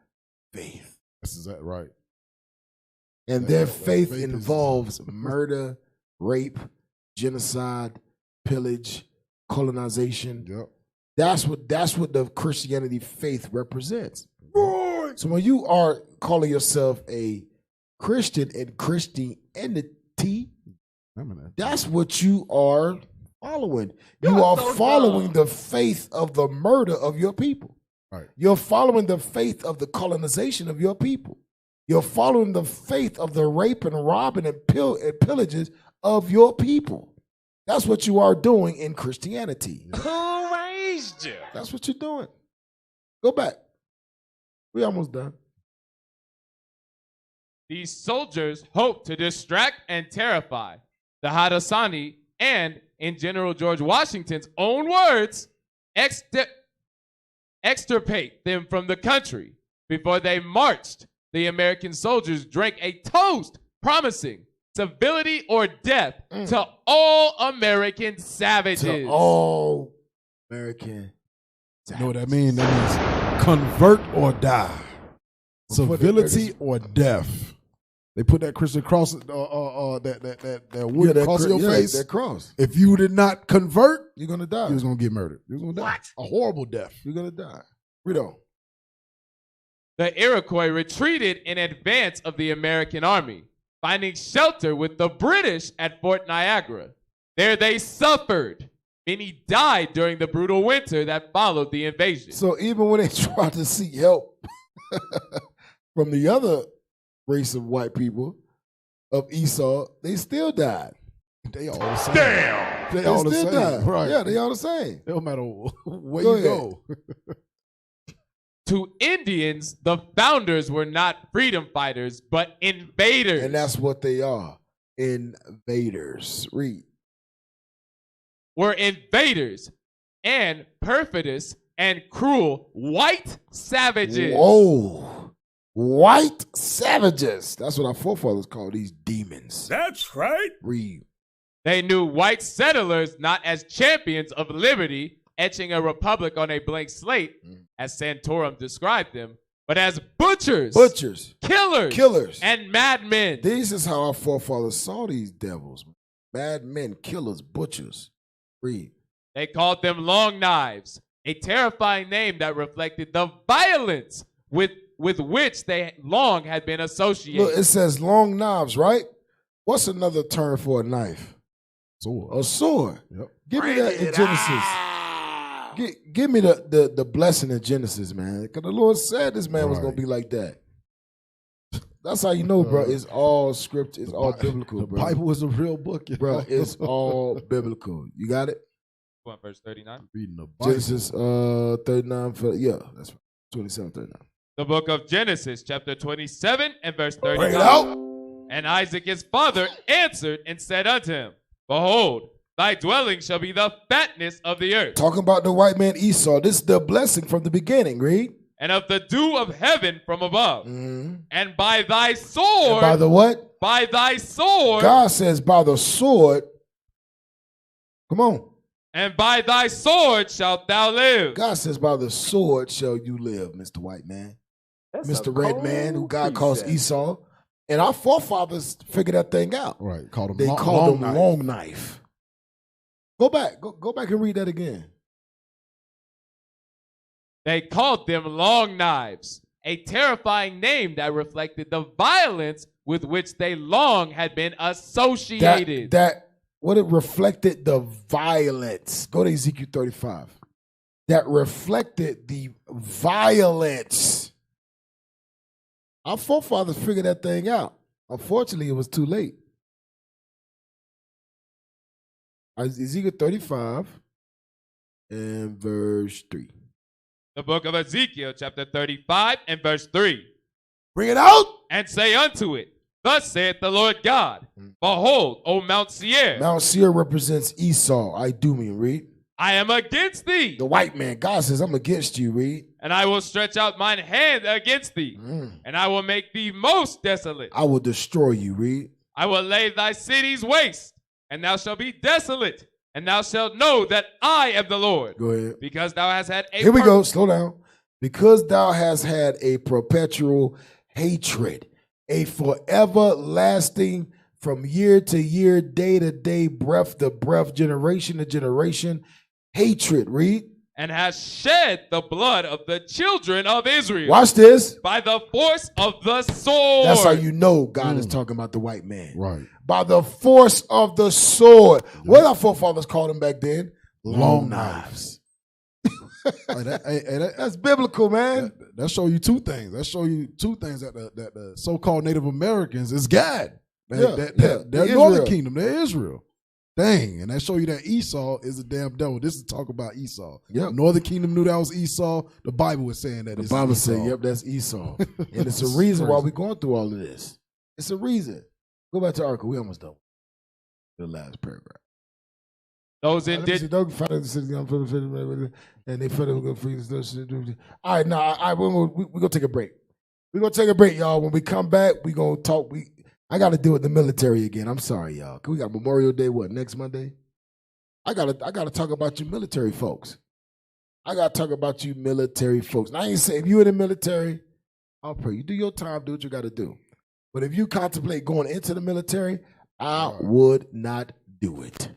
faith. This is that right. And their faith involves murder, rape, genocide, pillage, colonization. Yep. That's what the Christianity faith represents. Right. So when you are calling yourself a Christian in Christianity, that's what you are following. You are following the faith of the murder of your people. Right. You're following the faith of the colonization of your people. You're following the faith of the rape and robbing and pillages of your people. That's what you are doing in Christianity. Who raised you? That's what you're doing. Go back. We almost done. These soldiers hope to distract and terrify the Haudenosaunee and, in General George Washington's own words, extirpate them from the country. Before they marched, the American soldiers drank a toast promising civility or death to all American savages. To all American savages. You know what that means? That means convert or die. Civility or death. They put that Christian cross, that wooden cross on your face. That cross. If you did not convert, you're gonna die. You was gonna get murdered. You was gonna die. A horrible death. You're gonna die. Read on. The Iroquois retreated in advance of the American army, finding shelter with the British at Fort Niagara. There they suffered. Many died during the brutal winter that followed the invasion. So even when they tried to seek help from the other race of white people of Esau, they still died. They all the same. Damn! They all the still same. died. Right. Yeah, they all the same. It don't matter where Go you ahead. go. To Indians, the founders were not freedom fighters, but invaders. And that's what they are. Invaders. Read. Were invaders and perfidious and cruel white savages. Whoa. White savages. That's what our forefathers called these demons. That's right. Read. They knew white settlers not as champions of liberty, etching a republic on a blank slate, as Santorum described them, but as butchers, killers, and madmen. This is how our forefathers saw these devils. Madmen, killers, butchers. Read. They called them long knives, a terrifying name that reflected the violence with which they long had been associated. Look, it says long knives, right? What's another term for a knife? Sword. A sword. Yep. Give me that in Genesis. Give me the blessing in Genesis, man. Because the Lord said this man was going to be like that. That's how you know, bro. It's all script. It's all biblical, bro. The Bible is a real book, bro. It's all biblical. You got it? Verse 39. Reading the Bible. Genesis 39. Yeah, that's right. 27, 39. The book of Genesis, chapter 27 and verse 39. Bring it out. And Isaac his father answered and said unto him, Behold, thy dwelling shall be the fatness of the earth. Talking about the white man Esau. This is the blessing from the beginning. Read. and of the dew of heaven from above. And by thy sword. And by the what? By thy sword. God says by the sword. Come on. And by thy sword shalt thou live. God says by the sword shall you live, Mr. White Man. That's Mr. a Red cold Man, who God calls precept. Esau. And our forefathers figured that thing out. Right. Called him They long, called long him knife. long knife. Go back. Go back and read that again. They called them long knives, a terrifying name that reflected the violence with which they long had been associated. That what it reflected the violence. Go to Ezekiel 35. That reflected the violence. Our forefathers figured that thing out. Unfortunately, it was too late. Ezekiel 35 and verse 3. The book of Ezekiel, chapter 35 and verse 3. Bring it out. And say unto it, thus saith the Lord God, behold, O Mount Seir. Mount Seir represents Esau. I do mean, read. I am against thee. The white man. God says, I'm against you, read. And I will stretch out mine hand against thee. And I will make thee most desolate. I will destroy you, read. I will lay thy cities waste, and thou shalt be desolate. And thou shalt know that I am the Lord. Go ahead. Because thou hast had a Here we go. Slow down. Because thou hast had a perpetual hatred, a forever lasting from year to year, day to day, breath to breath, generation to generation, hatred. Read. And has shed the blood of the children of Israel. Watch this. By the force of the sword. That's how you know God is talking about the white man. Right. By the force of the sword. What our forefathers called them back then? Long knives. That's biblical, man. That show you two things. That show you two things that the so-called Native Americans is God. They're Northern Kingdom. They're Israel. Dang. And that show you that Esau is a damn devil. This is talk about Esau. Yep. Northern Kingdom knew that was Esau. The Bible was saying that The it's Bible Esau. said, yep, that's Esau. And it's a reason why we're going through all of this. It's a reason. Go back to the article. We almost done. The last paragraph. Those indigenous. And they federal good free. All right, now we're gonna take a break. We're gonna take a break, y'all. When we come back, we're gonna talk. I gotta deal with the military again. I'm sorry, y'all. We got Memorial Day, what, next Monday? I gotta talk about you military folks. I gotta talk about you military folks. Now, I ain't saying if you in the military, I'll pray. You do your time, do what you gotta do. But if you contemplate going into the military, I would not do it.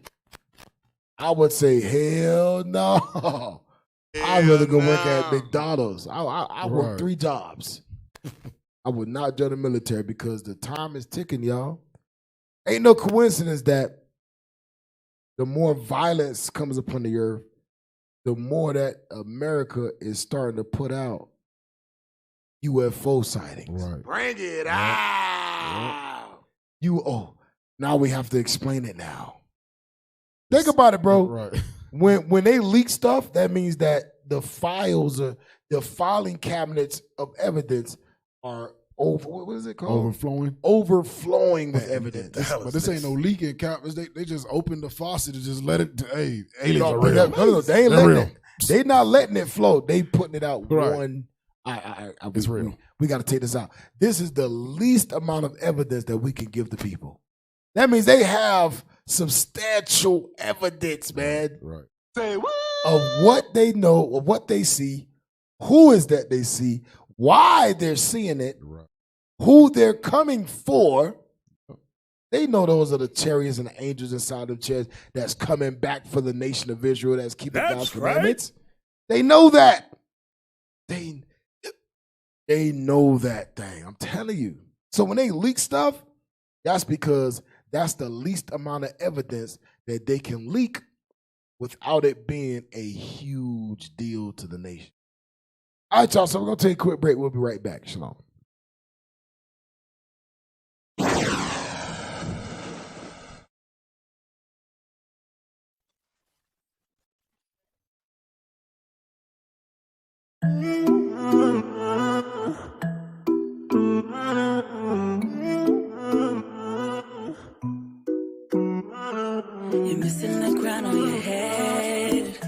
I would say, hell no. I'd rather go work at McDonald's. I work 3 jobs. I would not join the military because the time is ticking, y'all. Ain't no coincidence that the more violence comes upon the earth, the more that America is starting to put out UFO sightings. Right. Bring it out. Now we have to explain it now. Think about it, bro. Right. When they leak stuff, that means that the files, the filing cabinets of evidence are what is it called? Overflowing with evidence. But this ain't no leaking cabinets. They just open the faucet and just let it. Hey, aliens No, are real. no, they ain't They're letting real. it. They not letting it flow. They putting it out Right. one. It's real. We got to take this out. This is the least amount of evidence that we can give to people. That means they have substantial evidence, man. Right. Say what? Of what they know, of what they see, who is that they see, why they're seeing it, Right. who they're coming for. They know those are the chariots and the angels inside of chairs that's coming back for the nation of Israel, that's keeping God's commandments. They know that. They know that thing. I'm telling you. So when they leak stuff, that's because that's the least amount of evidence that they can leak without it being a huge deal to the nation. All right, y'all. So we're going to take a quick break. We'll be right back. Shalom. You're missing the crown on your head.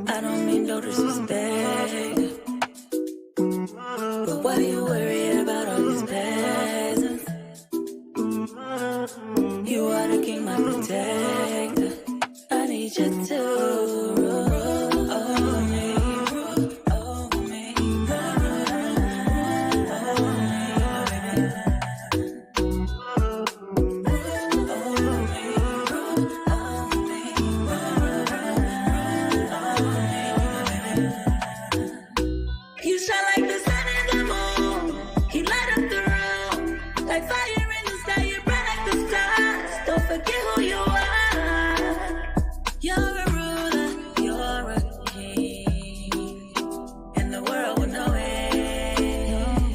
I don't mean no disrespect. who you are. You're a ruler, you're a king, and the world will know it. Yeah.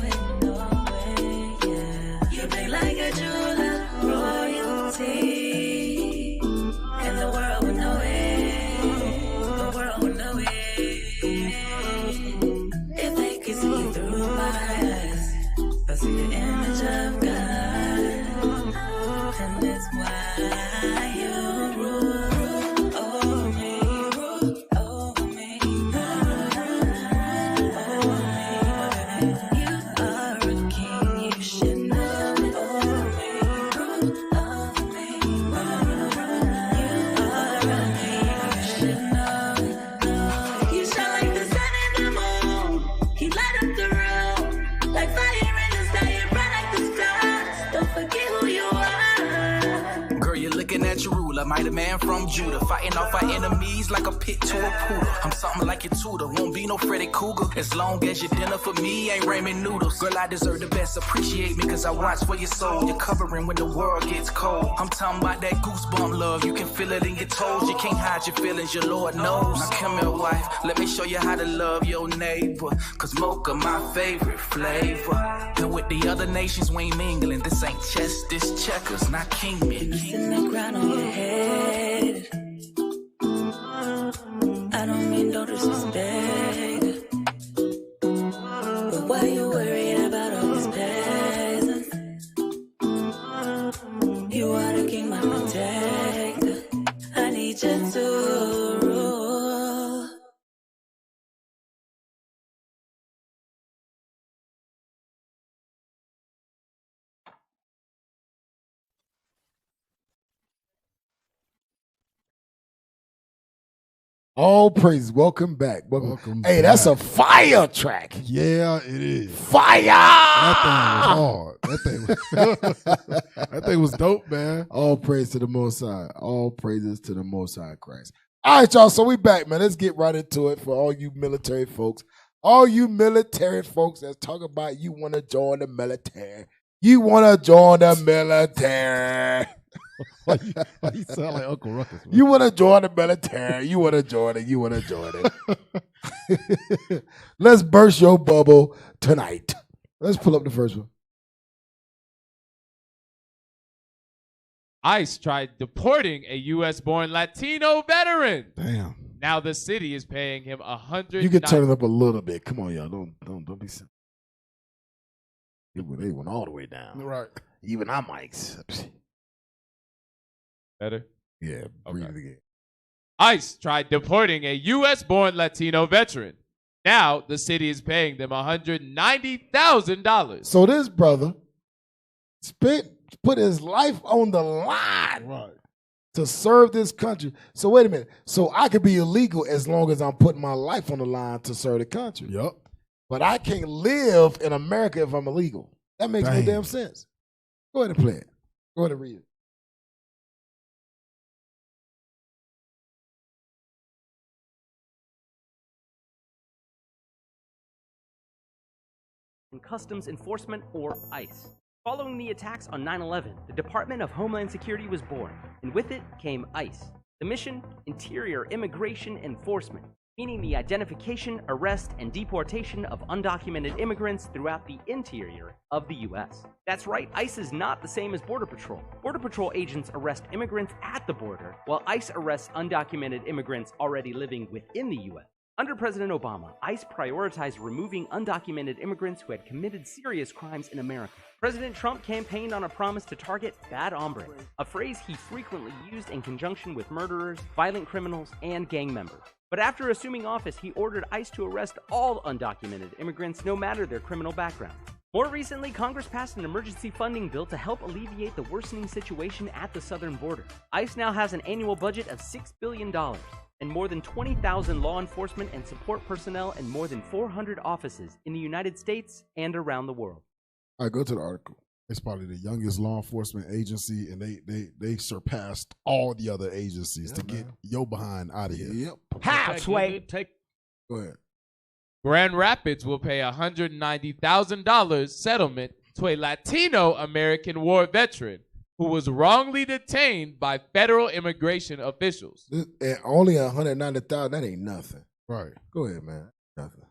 You play like a jeweler, royalty, and the world will know it. The world will know it. If they could see through my eyes, they'll see the image of God, and that's why you rule over me, rule over me, You are a king, you should know over me, rule over me, You are a king, you should know. You shine like the sun and the moon, you light up the room, like fire in the sky, you bright like the stars. Don't forget who you are. Girl, you're looking at your ruler, mighty man from Judah, fighting off our enemies like a pit to a poodle. I'm something like your tutor, won't be no Freddy Cougar, as long as your dinner for me ain't ramen noodles. Girl, I deserve the best, appreciate me cause I watch for your soul. You're covering when the world gets cold. I'm talking about that goosebump love, you can feel it in your toes. You can't hide your feelings, your Lord knows. Now come here, wife, let me show you how to love your neighbor, cause mocha my favorite flavor. And with the other nations we ain't mingling, this ain't chess, this checkers, not kingman. Sitting that crown on your head. I don't mean no disrespect, but why you worried about all these peasants? You are the king, my protector. I need you to rule. All praise. Welcome back. Welcome Hey, back. that's a fire track. Yeah, it is. Fire! That thing was hard. That thing was dope, man. All praise to the Most High. All praises to the Most High Christ. All right, y'all. So we back, man. Let's get right into it for all you military folks. All you military folks that's talking about you want to join the military. You want to join the military. Why you sound like Uncle Ruckus, man? You want to join the military. You want to join it. You want to join it. Let's burst your bubble tonight. Let's pull up the first one. ICE tried deporting a U.S.-born Latino veteran. Damn. Now the city is paying him $100. You can turn it up a little bit. Come on, y'all. Don't be silly. They went all the way down. Right. Even our mics. Better? Yeah, breathe it again. ICE tried deporting a U.S.-born Latino veteran. Now the city is paying them $190,000. So this brother put his life on the line to serve this country. So wait a minute. So I could be illegal as long as I'm putting my life on the line to serve the country. Yep. But I can't live in America if I'm illegal. That makes no damn sense. Go ahead and play it. Go ahead and read it. and Customs Enforcement, or ICE. Following the attacks on 9/11, the Department of Homeland Security was born, and with it came ICE. The mission? Interior Immigration Enforcement, meaning the identification, arrest, and deportation of undocumented immigrants throughout the interior of the U.S. That's right, ICE is not the same as Border Patrol. Border Patrol agents arrest immigrants at the border, while ICE arrests undocumented immigrants already living within the U.S. Under President Obama, ICE prioritized removing undocumented immigrants who had committed serious crimes in America. President Trump campaigned on a promise to target bad hombres, a phrase he frequently used in conjunction with murderers, violent criminals, and gang members. But after assuming office, he ordered ICE to arrest all undocumented immigrants, no matter their criminal background. More recently, Congress passed an emergency funding bill to help alleviate the worsening situation at the southern border. ICE now has an annual budget of $6 billion. And more than 20,000 law enforcement and support personnel in more than 400 offices in the United States and around the world. All right, go to the article. It's probably the youngest law enforcement agency, and they surpassed all the other agencies to get your behind out of here. Yep. How, Sway? Go ahead. Grand Rapids will pay $190,000 settlement to a Latino American war veteran who was wrongly detained by federal immigration officials. And only 190,000. That ain't nothing. Right. Go ahead, man. Nothing.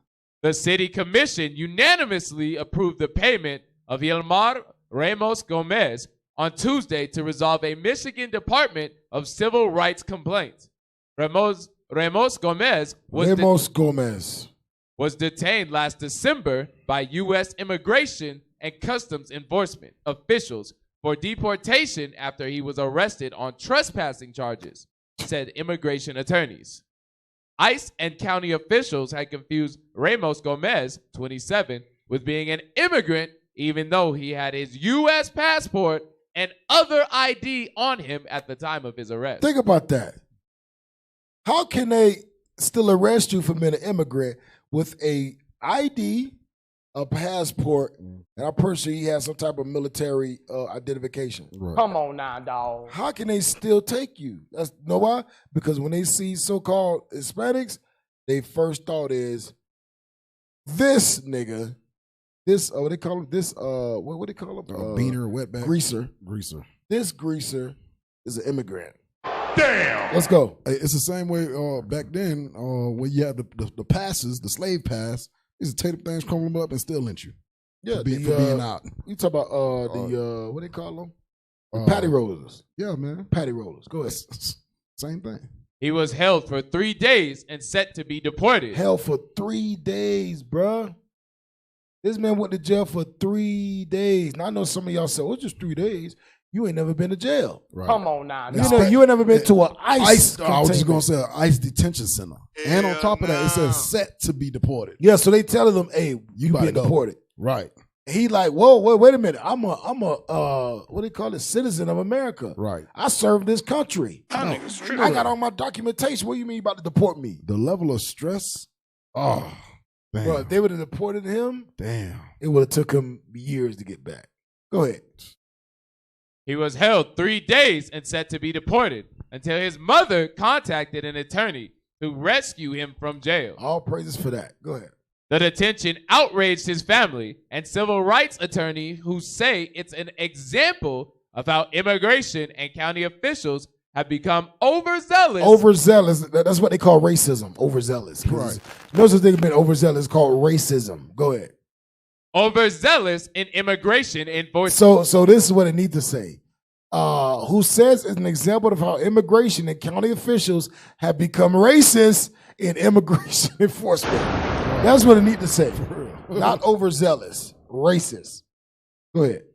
The city commission unanimously approved the payment of Yelmar Ramos Gomez on Tuesday to resolve a Michigan Department of Civil Rights complaint. Ramos Gomez was detained last December by U.S. Immigration and Customs Enforcement officials for deportation after he was arrested on trespassing charges, said immigration attorneys. ICE and county officials had confused Ramos Gomez, 27, with being an immigrant, even though he had his U.S. passport and other ID on him at the time of his arrest. Think about that. How can they still arrest you for being an immigrant with a ID, a passport, and I'm pretty sure he has some type of military identification? Right. Come on now, dog. How can they still take you? That's know why? Because when they see so-called Hispanics, they first thought is this nigga, this what they call him? This what they call him? Beaner, wetback, greaser. This greaser is an immigrant. Damn. Let's go. It's the same way back then when you had the passes, the slave pass. They used to take the things, crumble them up, and still lynch you. Yeah, for being out. You talk about the what they call them? The patty rollers. Yeah, man. Patty rollers. Go ahead. Same thing. He was held for 3 days and set to be deported. Held for 3 days, bruh. This man went to jail for 3 days. Now I know some of y'all said, "Oh, it's just 3 days." You ain't never been to jail. Right. Come on now. You ain't never been to an ICE. I was just gonna say an ICE detention center, and on top of that, it says set to be deported. Yeah, so they telling them, "Hey, you being deported." Right. He like, whoa, wait a minute. I'm a what do they call it? Citizen of America. Right. I served this country. I got all my documentation. What do you mean you about to deport me? The level of stress. Oh, damn. Bro, if they would have deported him, damn, it would have took him years to get back. Go ahead. He was held 3 days and set to be deported until his mother contacted an attorney to rescue him from jail. All praises for that. Go ahead. The detention outraged his family and civil rights attorneys who say it's an example of how immigration and county officials have become overzealous. Overzealous. That's what they call racism. Overzealous. Right. No such thing as being overzealous. It's called racism. Go ahead. Overzealous in immigration enforcement. So this is what it needs to say. Who says it's an example of how immigration and county officials have become racist in immigration enforcement. That's what it needs to say. Not overzealous. Racist. Go ahead.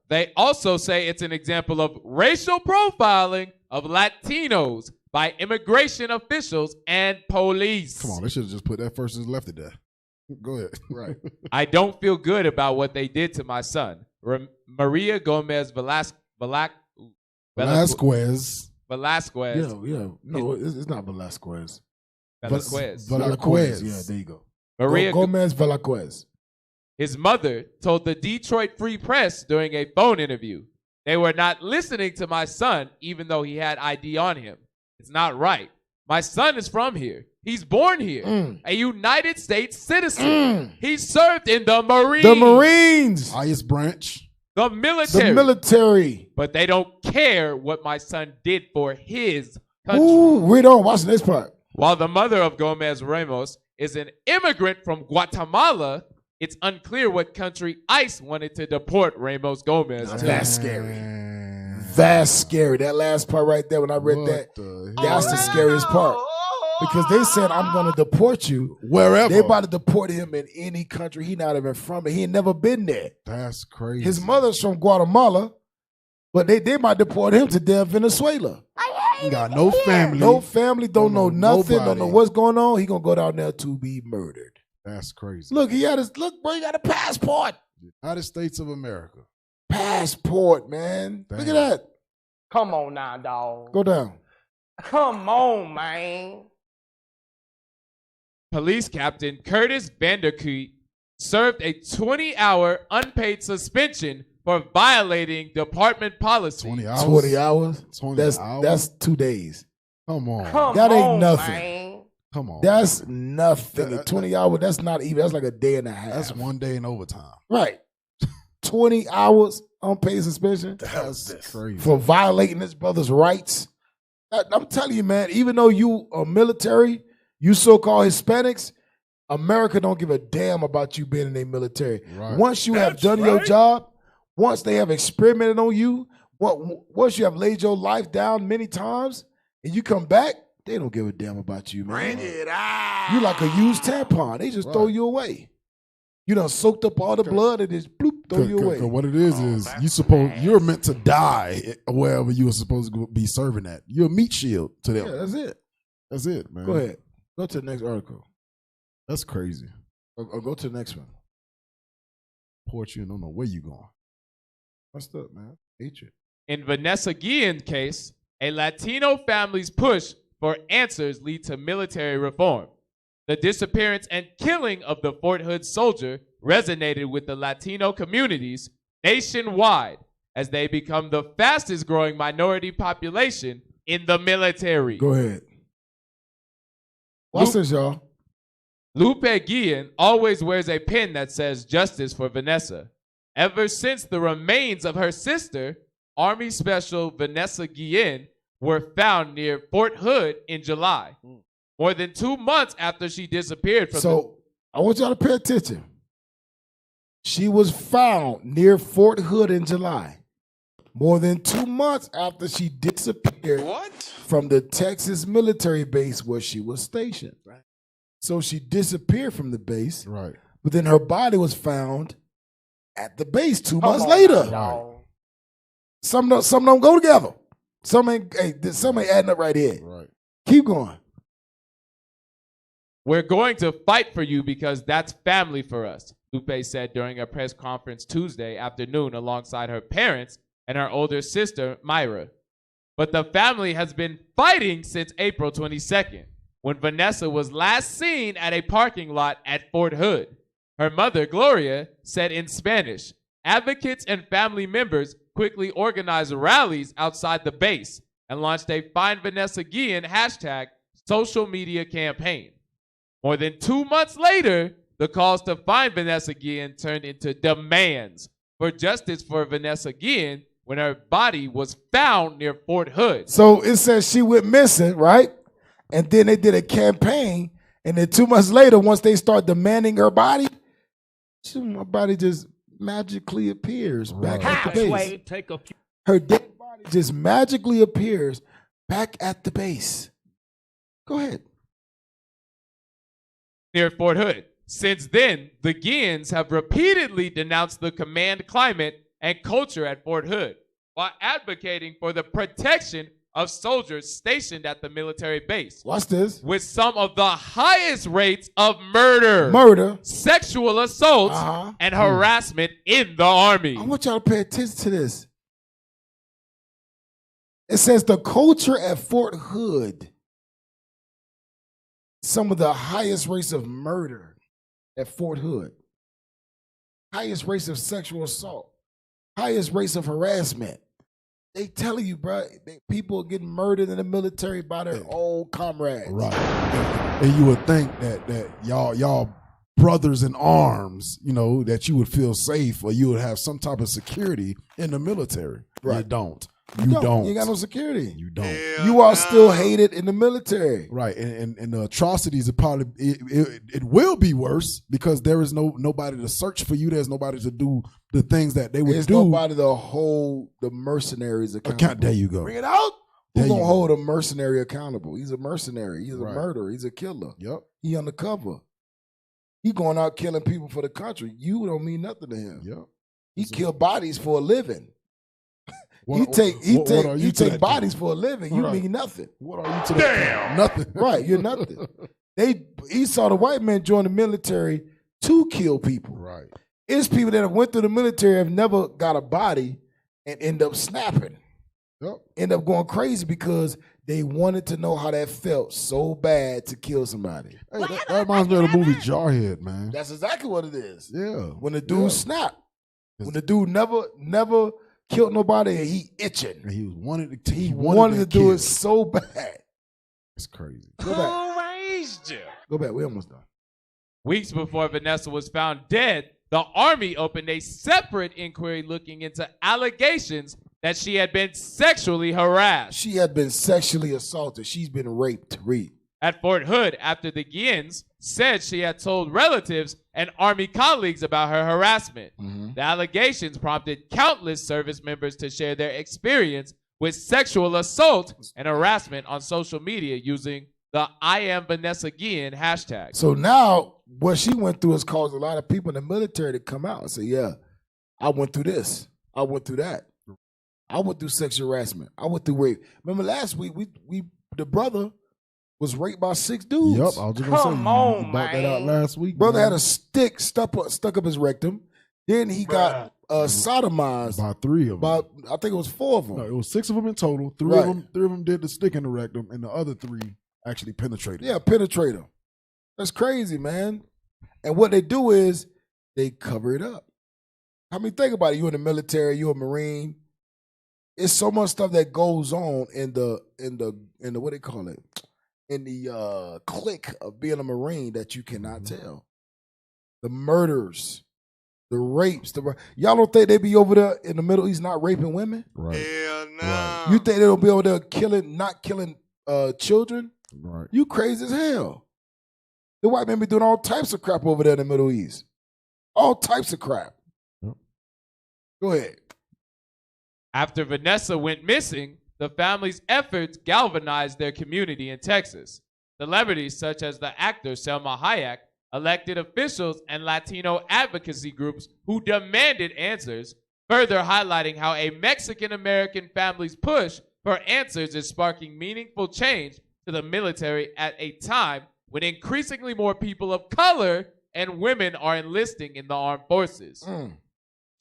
They also say it's an example of racial profiling of Latinos by immigration officials and police. Come on, they should have just put that first and left it there. Go ahead. Right. I don't feel good about what they did to my son. Maria Gomez Velasquez. Yeah. No, it's not Velasquez. Velasquez. Yeah, there you go. Maria Gomez Velasquez. His mother told the Detroit Free Press during a phone interview, they were not listening to my son even though he had ID on him. It's not right. My son is from here. He's born here. A United States citizen. He served in the Marines. The Marines. Highest branch. The military. The military. But they don't care what my son did for his country. Ooh, read on. Watch this part. While the mother of Gomez Ramos is an immigrant from Guatemala, it's unclear what country ICE wanted to deport Ramos Gomez to. That's scary. That's scary. That last part right there, when I read that's the scariest part. Because they said, I'm going to deport you. Wherever. They about to deport him in any country. He not even from it. He ain't never been there. That's crazy. His mother's from Guatemala, but they might deport him to damn Venezuela. He got no family. No family, don't know nothing, nobody. don't know what's going on. He going to go down there to be murdered. That's crazy. Look, bro, he got a passport. United States of America. Passport, man. Damn. Look at that. Come on now, dog. Go down. Come on, man. Police Captain Curtis Vanderkeet served a 20-hour unpaid suspension for violating department policy. 20 hours? 20 hours? 20 hours? That's 2 days. Come on. That ain't nothing. Man. Come on. That's nothing. 20 hours, that's not even, that's like a day and a half. That's 1 day in overtime. Right. 20 hours unpaid suspension The hell is this? Crazy. for violating his brother's rights. I'm telling you, man, even though you are military, you so-called Hispanics, America don't give a damn about you being in the military. Right. Once you have done your job, once they have experimented on you, once you have laid your life down many times, and you come back, they don't give a damn about you, man. Bring it out. You like a used tampon. They just throw you away. You done soaked up all the blood and just bloop, throw you away. What it is you're meant to die wherever you are supposed to be serving at. You're a meat shield to them. Yeah, that's it. That's it, man. Go ahead. Go to the next article. That's crazy. Or go to the next one. Port you and don't know where you going. What's up, man? Hatred. In Vanessa Guillen's case, a Latino family's push for answers lead to military reform. The disappearance and killing of the Fort Hood soldier resonated with the Latino communities nationwide as they become the fastest growing minority population in the military. Go ahead. What's this, y'all? Lupe Guillen always wears a pin that says justice for Vanessa. Ever since the remains of her sister, Army Special Vanessa Guillen, were found near Fort Hood in July. More than 2 months after she disappeared from I want y'all to pay attention. She was found near Fort Hood in July. More than 2 months after she disappeared from the Texas military base where she was stationed. Right. So she disappeared from the base. Right. But then her body was found at the base 2 months later. Right. Some don't go together. Some ain't adding up right here. Right. Keep going. We're going to fight for you because that's family for us, Lupe said during a press conference Tuesday afternoon alongside her parents and her older sister, Myra. But the family has been fighting since April 22nd, when Vanessa was last seen at a parking lot at Fort Hood. Her mother, Gloria, said in Spanish, advocates and family members quickly organized rallies outside the base and launched a Find Vanessa Guillen hashtag social media campaign. More than 2 months later, the calls to find Vanessa Guillen turned into demands for justice for Vanessa Guillen when her body was found near Fort Hood. So it says she went missing, right? And then they did a campaign, and then 2 months later, once they start demanding her body, her body just magically appears back at the base. Her dead body just magically appears back at the base. Go ahead. Near Fort Hood. Since then, the Guillens have repeatedly denounced the command climate and culture at Fort Hood while advocating for the protection of soldiers stationed at the military base. Watch this. With some of the highest rates of murder, sexual assault, and harassment in the Army. I want y'all to pay attention to this. It says the culture at Fort Hood, some of the highest rates of murder at Fort Hood, highest rates of sexual assault, highest rates of harassment. They telling you, bro, people are getting murdered in the military by their old comrades. Right. And you would think that y'all brothers in arms, you know, that you would feel safe or you would have some type of security in the military. Right. You don't. You don't. You ain't got no security. You don't. You are still hated in the military. Right. And the atrocities are probably it will be worse because there is nobody to search for you. There's nobody to do the things that they would There's do. nobody to hold the mercenaries accountable. There you go. Bring it out. Who's gonna hold a mercenary accountable? He's a mercenary. He's a murderer. He's a killer. Yep. He undercover. He going out killing people for the country. You don't mean nothing to him. Yep. He kill bodies for a living. You take bodies for a living. You mean nothing. What are you to that? Nothing. Right, you're nothing. He saw the white man join the military to kill people. Right. It's people that have went through the military have never got a body and end up snapping. Yep. End up going crazy because they wanted to know how that felt so bad to kill somebody. Hey, that reminds me of the movie Jarhead, man. That's exactly what it is. Yeah. When the dude snapped. When the dude never killed nobody and he itching. And he wanted to do it so bad. It's crazy. Go back. Go back. We almost done. Weeks before Vanessa was found dead, the Army opened a separate inquiry looking into allegations that she had been sexually harassed. She had been sexually assaulted. She's been raped. Read. At Fort Hood, after the Guillens said she had told relatives and Army colleagues about her harassment. The allegations prompted countless service members to share their experience with sexual assault and harassment on social media using the I Am Vanessa Guillen hashtag. So now what she went through has caused a lot of people in the military to come out and say, yeah, I went through this. I went through that. I went through sexual harassment. I went through rape. Remember last week, the brother was raped by 6 dudes. Yep, I was just gonna say, you brought that out last week. Brother man. had a stick stuck up his rectum. Then he got sodomized by 3 of them. I think it was 4 of them. No, it was 6 of them in total. 3 of them did the stick in the rectum, and the other 3 actually penetrated. Yeah, penetrate him. That's crazy, man. And what they do is they cover it up. I mean, think about it. You're in the military. You're a Marine. It's so much stuff that goes on in the what they call it, in the clique of being a Marine that you cannot tell. The murders, the rapes, y'all don't think they be over there in the Middle East not raping women? Right. Hell no. Right. You think they don't be over there not killing children? Right. You crazy as hell. The white men be doing all types of crap over there in the Middle East. All types of crap. Yep. Go ahead. After Vanessa went missing, the family's efforts galvanized their community in Texas. Celebrities such as the actor Selma Hayek, elected officials, and Latino advocacy groups who demanded answers, further highlighting how a Mexican-American family's push for answers is sparking meaningful change to the military at a time when increasingly more people of color and women are enlisting in the armed forces.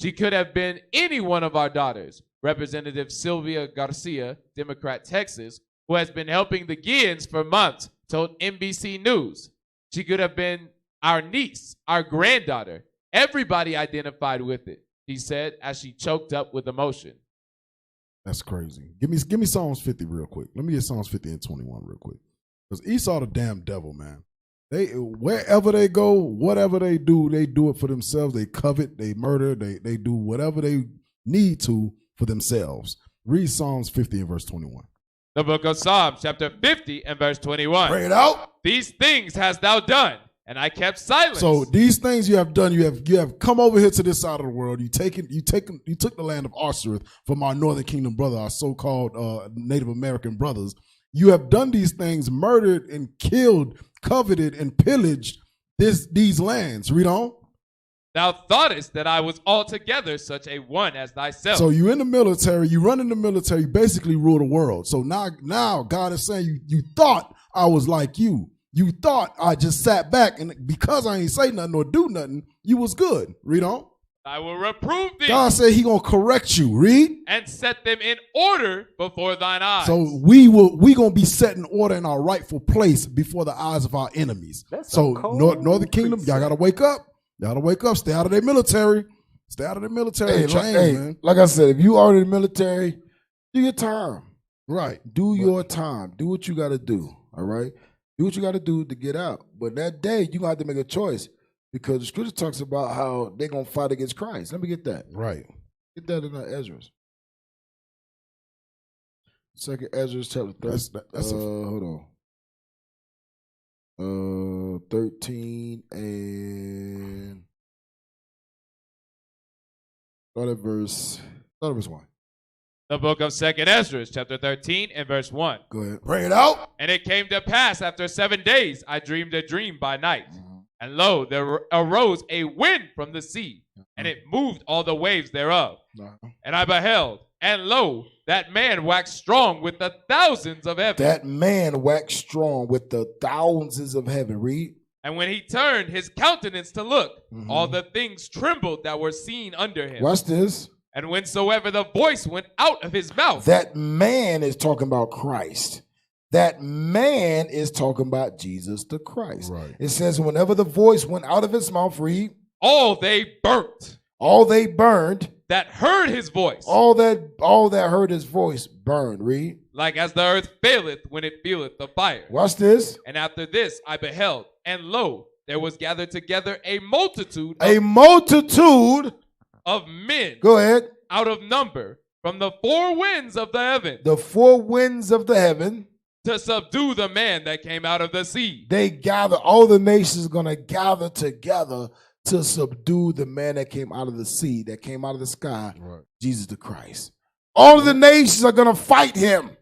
She could have been any one of our daughters, Representative Sylvia Garcia, Democrat, Texas, who has been helping the Guillens for months, told NBC News. She could have been our niece, our granddaughter. Everybody identified with it, he said as she choked up with emotion. That's crazy. Give me Psalms 50 real quick. Let me get Psalms 50 and 21 real quick. Because Esau the damn devil, man. They wherever they go, whatever they do it for themselves. They covet, they murder, they do whatever they need to for themselves. Read Psalms 50 and verse 21. The book of Psalms, chapter 50 and verse 21. Bring it out. These things hast thou done, and I kept silence. So these things you have done, you have come over here to this side of the world. You took the land of Osiris from our Northern Kingdom brother, our so-called Native American brothers. You have done these things, murdered and killed, coveted and pillaged these lands. Read on. Thou thoughtest that I was altogether such a one as thyself. So you in the military, you run in the military, you basically rule the world. So now God is saying you thought I was like you. You thought I just sat back and because I ain't say nothing or do nothing, you was good. Read on. I will reprove thee. God said he gonna correct you. Read. And set them in order before thine eyes. So we gonna be set in order in our rightful place before the eyes of our enemies. That's so Northern Kingdom, preset. y'all gotta wake up. Y'all gotta wake up. Stay out of their military. Stay out of the military. Man. Like I said, if you are in the military, do your time. Right. Do your time. Do what you got to do. All right. Do what you got to do to get out. But that day, you gonna have to make a choice because the scripture talks about how they're gonna fight against Christ. Let me get that. Right. Get that in Ezra's. Second Ezra's chapter 13. Hold on. 13 and start at verse 1. The book of 2nd Ezra, chapter 13 and verse 1. Go ahead. Bring it out. And it came to pass after 7 days, I dreamed a dream by night. And lo, there arose a wind from the sea, and it moved all the waves thereof. And I beheld, and lo, that man waxed strong with the thousands of heaven. That man waxed strong with the thousands of heaven. Read. And when he turned his countenance to look, all the things trembled that were seen under him. Watch this. And whensoever the voice went out of his mouth. That man is talking about Christ. That man is talking about Jesus the Christ. Right. It says whenever the voice went out of his mouth, read. All they burnt. All they burned. That heard his voice. All that heard his voice burned. Read. Like as the earth faileth when it feeleth the fire. Watch this. And after this I beheld, and lo, there was gathered together a multitude of men. Go ahead. Out of number from the four winds of the heaven. The four winds of the heaven. To subdue the man that came out of the sea. They gather, all the nations are going to gather together to subdue the man that came out of the sea, that came out of the sky, Jesus the Christ. All of the nations are going to fight him.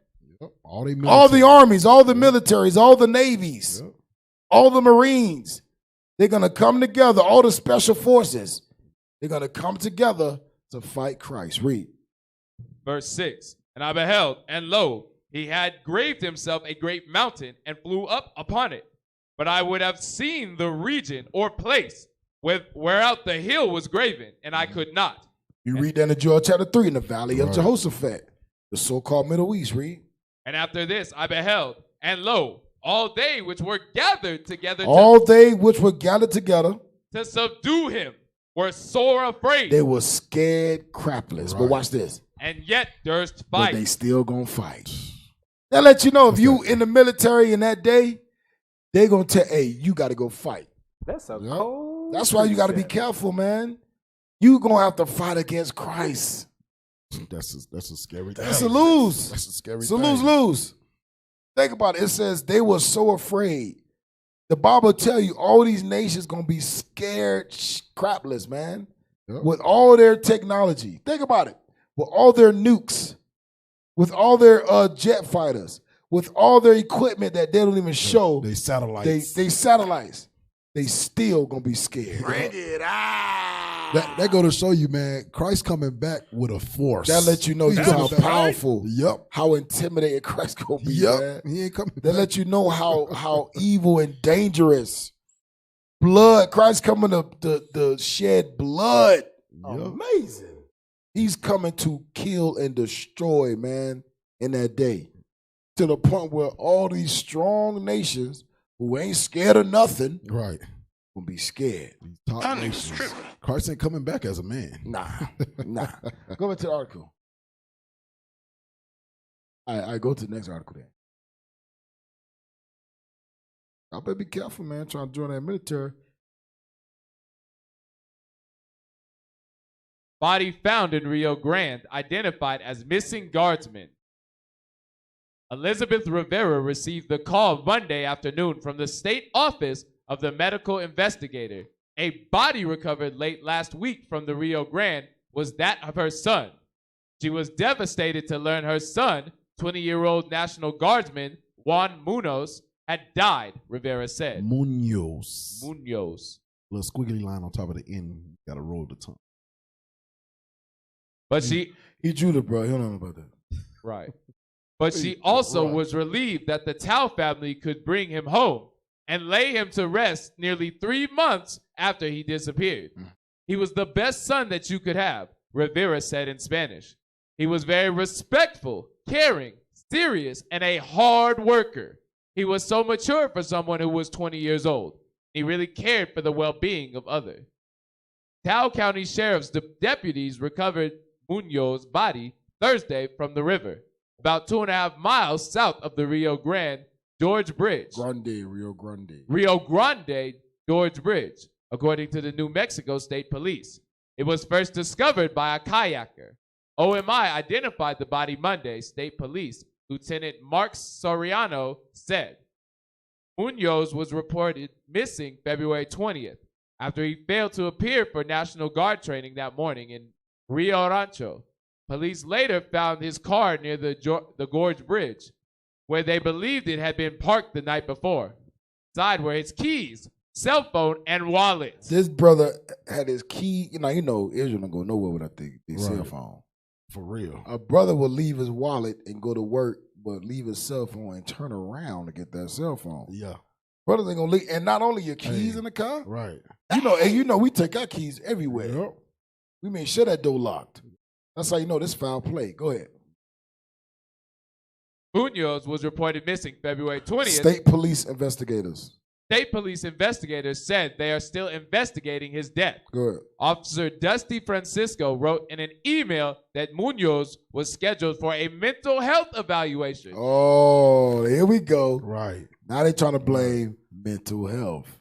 All the armies, all the militaries, all the navies, all the Marines. They're going to come together, all the special forces. They're going to come together to fight Christ. Read. Verse 6. And I beheld, and lo, he had graved himself a great mountain and flew up upon it. But I would have seen the region or place whereout the hill was graven, and I could not. You read that in Joel chapter 3 in the valley of Jehoshaphat, the so-called Middle East. Read. And after this I beheld, and lo, all they which were gathered together to subdue him were sore afraid. They were scared crapless. But watch this. And yet durst fight. But they still gonna fight. That let you know if you in the military in that day, they gonna tell, hey, you gotta go fight. That's a cold. That's why you gotta be careful, man. You gonna have to fight against Christ. That's a scary thing. That's a lose. That's a scary it's thing. It's a lose. Think about it. It says they were so afraid. The Bible tell you all these nations gonna be scared crapless, man. With all their technology. Think about it. With all their nukes, with all their jet fighters, with all their equipment that they don't even show. They satellites. They satellites. They still gonna be scared. Bring it out. That go to show you, man, Christ coming back with a force. That let you know how powerful, yep, how intimidating Christ gonna be. Yep, he ain't coming. That let you know how evil and dangerous. Blood, Christ coming to shed blood. Yep. Amazing. He's coming to kill and destroy, man, in that day. To the point where all these strong nations who ain't scared of nothing, right, will be scared. Christ ain't coming back as a man. Nah. Go back to the article. I go to the next article then. I better be careful, man, trying to join that military. Body found in Rio Grande, identified as missing guardsman. Elizabeth Rivera received the call Monday afternoon from the state office of the medical investigator. A body recovered late last week from the Rio Grande was that of her son. She was devastated to learn her son, 20-year-old National Guardsman Juan Munoz, had died, Rivera said. Munoz. Little squiggly line on top of the N. Got to roll the tongue. But he Judah, bro. He don't know about that. Right. But she also was relieved that the Tao family could bring him home and lay him to rest nearly 3 months after he disappeared. He was the best son that you could have, Rivera said in Spanish. He was very respectful, caring, serious, and a hard worker. He was so mature for someone who was 20 years old. He really cared for the well-being of others. Tao County Sheriff's deputies recovered Munoz's body Thursday from the river, about 2.5 miles south of the Rio Grande George Bridge. Rio Grande. Rio Grande George Bridge, according to the New Mexico State Police. It was first discovered by a kayaker. OMI identified the body Monday, State Police Lieutenant Mark Soriano said. Munoz was reported missing February 20th after he failed to appear for National Guard training that morning in Rio Rancho. Police later found his car near the Gorge Bridge, where they believed it had been parked the night before. Inside were his keys, cell phone, and wallet. This brother had his key. You know, Israel don't go nowhere without their cell phone. For real. A brother will leave his wallet and go to work, but leave his cell phone and turn around to get that cell phone. Yeah. Brothers ain't gonna leave, and not only your keys in the car. Right. You know, we take our keys everywhere. Yep. We made sure that door locked. That's how you know this foul play. Go ahead. Munoz was reported missing February 20th. State police investigators said they are still investigating his death. Good. Officer Dusty Francisco wrote in an email that Munoz was scheduled for a mental health evaluation. Oh, here we go. Right. Now they're trying to blame mental health.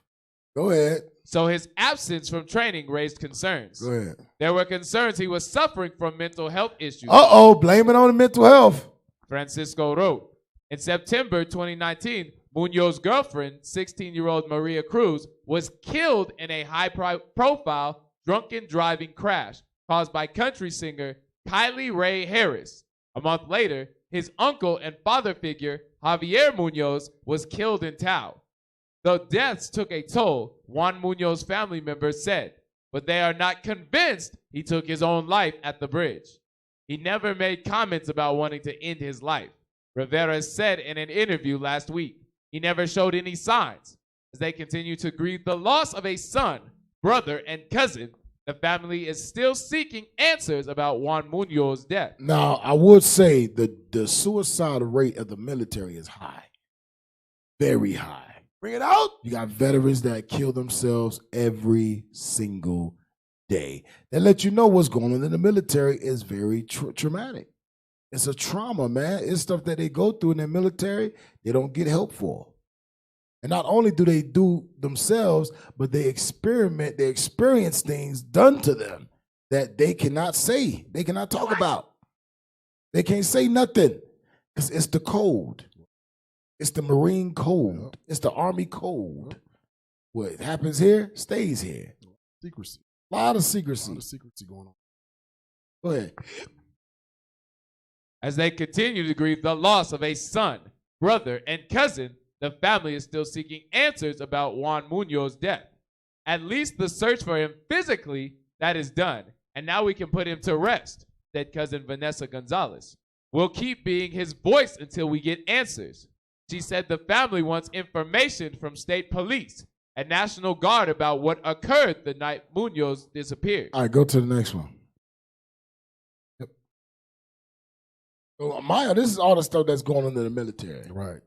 Go ahead. So his absence from training raised concerns. Go ahead. There were concerns he was suffering from mental health issues. Blame it on the mental health. Francisco wrote. In September 2019, Muñoz's girlfriend, 16-year-old Maria Cruz, was killed in a high-profile drunken driving crash caused by country singer Kylie Ray Harris. A month later, his uncle and father figure, Javier Muñoz, was killed in Tao. The deaths took a toll, Juan Muñoz's family members said, but they are not convinced he took his own life at the bridge. He never made comments about wanting to end his life. Rivera said in an interview last week, he never showed any signs. As they continue to grieve the loss of a son, brother, and cousin, the family is still seeking answers about Juan Muñoz's death. Now, I would say the suicide rate of the military is high. Very high. Bring it out. You got veterans that kill themselves every single day. That let you know what's going on in the military is very traumatic. It's a trauma, man. It's stuff that they go through in the military, they don't get help for. And not only do they do themselves, but they experience things done to them that they cannot say, they cannot talk about. They can't say nothing because it's the code. It's the Marine code. It's the Army code. What happens here stays here. Secrecy. A lot of secrecy. A lot of secrecy going on. Go ahead. As they continue to grieve the loss of a son, brother, and cousin, the family is still seeking answers about Juan Muñoz's death. At least the search for him physically, that is done. And now we can put him to rest, said cousin Vanessa Gonzalez. We'll keep being his voice until we get answers. She said the family wants information from state police and National Guard about what occurred the night Muñoz disappeared. All right, go to the next one. Yep. So, Maya, this is all the stuff that's going on in the military. Right.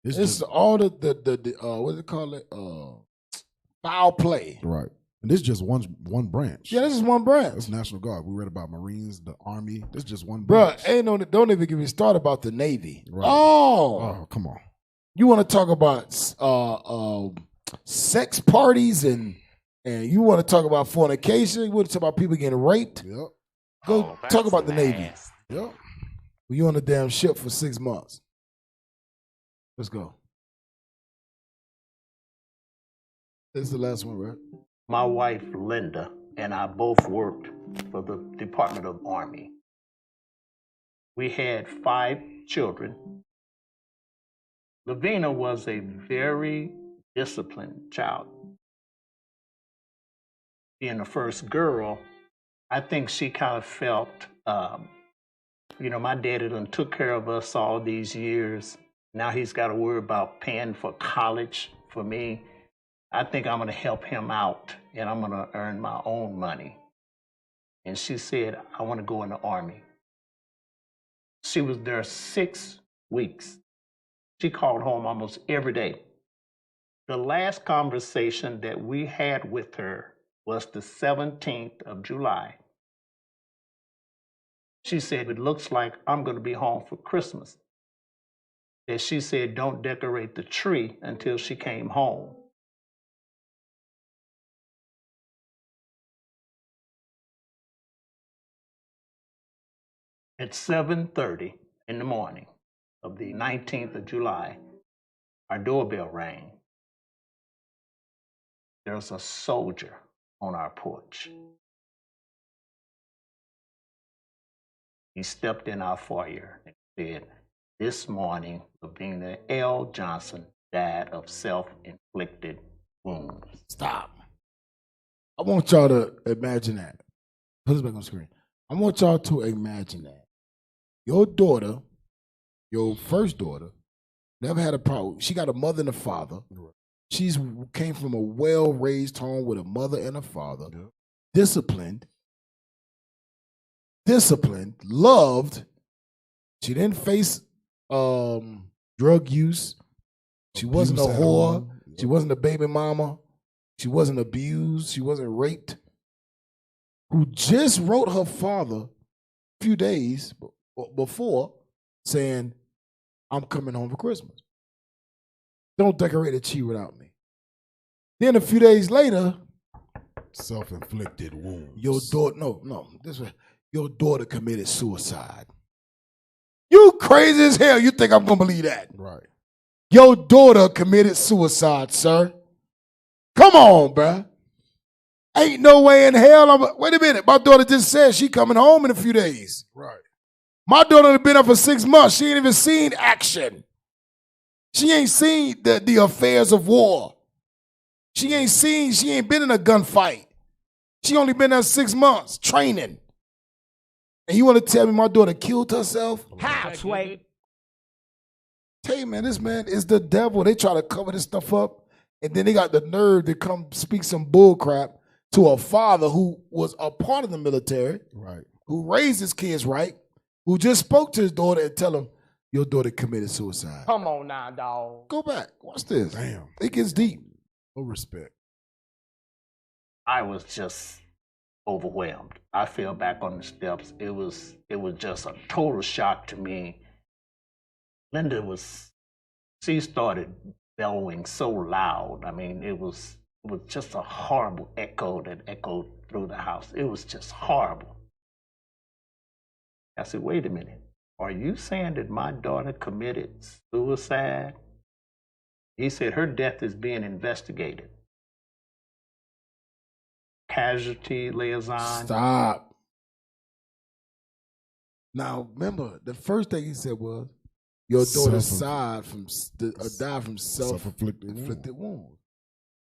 This is all the what do they call it? Foul play. Right. And this is just one branch. Yeah, this is one branch. It's National Guard. We read about Marines, the Army. This is just one Bruh, branch. don't even get me started about the Navy. Right. Oh, come on. You want to talk about sex parties and you want to talk about fornication? You want to talk about people getting raped? Yep. Go talk about the Navy. Yep. Well, you on the damn ship for 6 months. Let's go. This is the last one, right? My wife, Linda, and I both worked for the Department of Army. We had 5 children. Lavina was a very disciplined child. Being the first girl, I think she kind of felt, my daddy done took care of us all these years. Now he's got to worry about paying for college for me. I think I'm going to help him out, and I'm going to earn my own money. And she said, I want to go in the Army. She was there 6 weeks. She called home almost every day. The last conversation that we had with her was the 17th of July. She said, it looks like I'm going to be home for Christmas. And she said, don't decorate the tree until she came home. At 7:30 in the morning of the 19th of July, our doorbell rang. There's a soldier on our porch. He stepped in our foyer and said, this morning, Lavina L. Johnson died of self-inflicted wounds. Stop. I want y'all to imagine that. Put this back on the screen. I want y'all to imagine that. Your daughter, your first daughter, never had a problem. She got a mother and a father. She's came from a well-raised home with a mother and a father. Disciplined, loved. She didn't face drug use. She wasn't a whore. She wasn't a baby mama. She wasn't abused. She wasn't raped. Who just wrote her father a few days before saying, I'm coming home for Christmas. Don't decorate a tree without me. Then a few days later, self-inflicted wounds. Your daughter, this way, your daughter committed suicide. You crazy as hell. You think I'm gonna believe that? Right. Your daughter committed suicide, sir. Come on, bruh. Ain't no way in hell. Wait a minute. My daughter just said she coming home in a few days. Right. My daughter had been up for 6 months. She ain't even seen action. She ain't seen the affairs of war. She ain't been in a gunfight. She only been there 6 months training. And you want to tell me my daughter killed herself? How, Sway? Tell you, man, this man is the devil. They try to cover this stuff up, and then they got the nerve to come speak some bull crap to a father who was a part of the military, right? Who raised his kids right, who just spoke to his daughter and tell him, your daughter committed suicide. Come on now, dog. Go back. Watch this. Damn. It gets deep. No respect. I was just overwhelmed. I fell back on the steps. It was just a total shock to me. Linda she started bellowing so loud. I mean, it was just a horrible echo that echoed through the house. It was just horrible. I said, wait a minute. Are you saying that my daughter committed suicide? He said her death is being investigated. Casualty liaison. Stop. Now, remember, the first thing he said was, your daughter died from self-inflicted wounds.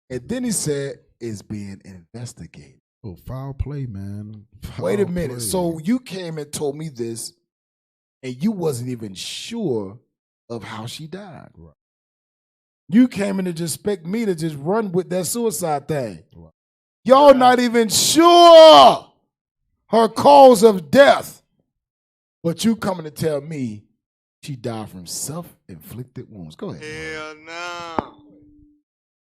And then he said, it's being investigated. Oh, foul play, man. Wait a minute. So you came and told me this, and you wasn't even sure of how she died. Right. You came in to just expect me to just run with that suicide thing. Right. Y'all not even sure her cause of death. But you coming to tell me she died from self-inflicted wounds. Go ahead. Hell no.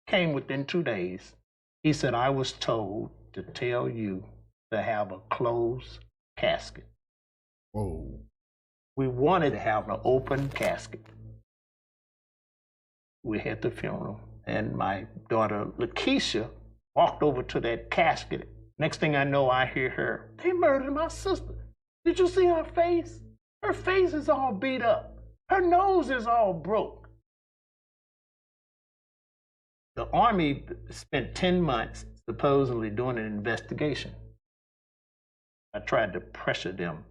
Came within 2 days. He said, I was told to tell you to have a closed casket. Whoa. We wanted to have an open casket. We had the funeral, and my daughter, Lakeisha, walked over to that casket. Next thing I know, I hear her, they murdered my sister. Did you see her face? Her face is all beat up. Her nose is all broke. The Army spent 10 months supposedly doing an investigation. I tried to pressure them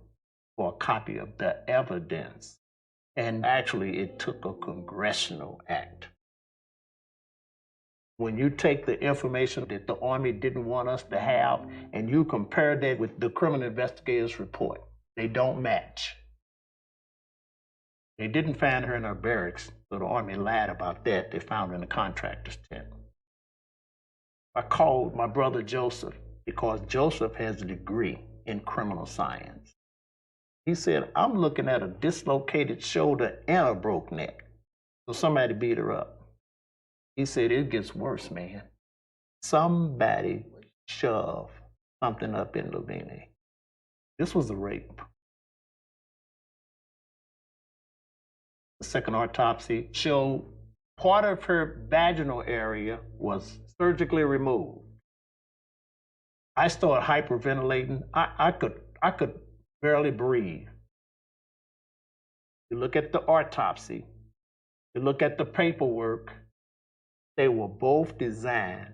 for a copy of the evidence. And actually, it took a congressional act. When you take the information that the Army didn't want us to have, and you compare that with the criminal investigators' report, they don't match. They didn't find her in her barracks, so the Army lied about that. They found her in a contractor's tent. I called my brother Joseph because Joseph has a degree in criminal science. He said, I'm looking at a dislocated shoulder and a broke neck. So somebody beat her up. He said, it gets worse, man. Somebody shoved something up in Lavini. This was a rape. The second autopsy showed part of her vaginal area was surgically removed. I started hyperventilating. I could barely breathe. You look at the autopsy, you look at the paperwork, they were both designed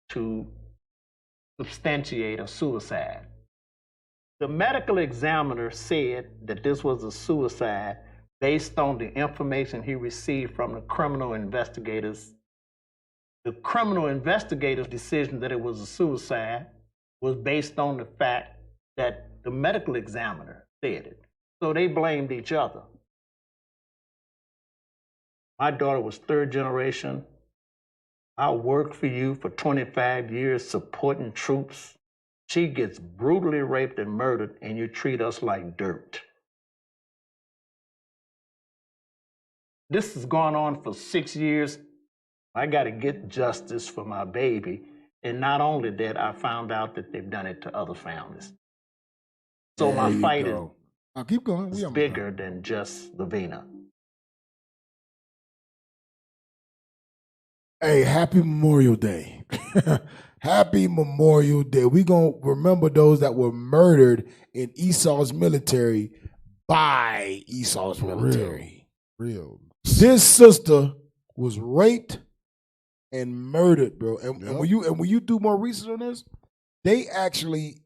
to substantiate a suicide. The medical examiner said that this was a suicide based on the information he received from the criminal investigators. The criminal investigators' decision that it was a suicide was based on the fact that the medical examiner said it. So they blamed each other. My daughter was third generation. I worked for you for 25 years supporting troops. She gets brutally raped and murdered, and you treat us like dirt. This has gone on for 6 years. I got to get justice for my baby. And not only that, I found out that they've done it to other families. So my fight is keep going. bigger than just Lavina. Hey, happy Memorial Day. Happy Memorial Day. We gonna remember those that were murdered in Esau's military by Esau's military. Real. This sister was raped and murdered, bro. And when you do more research on this, they actually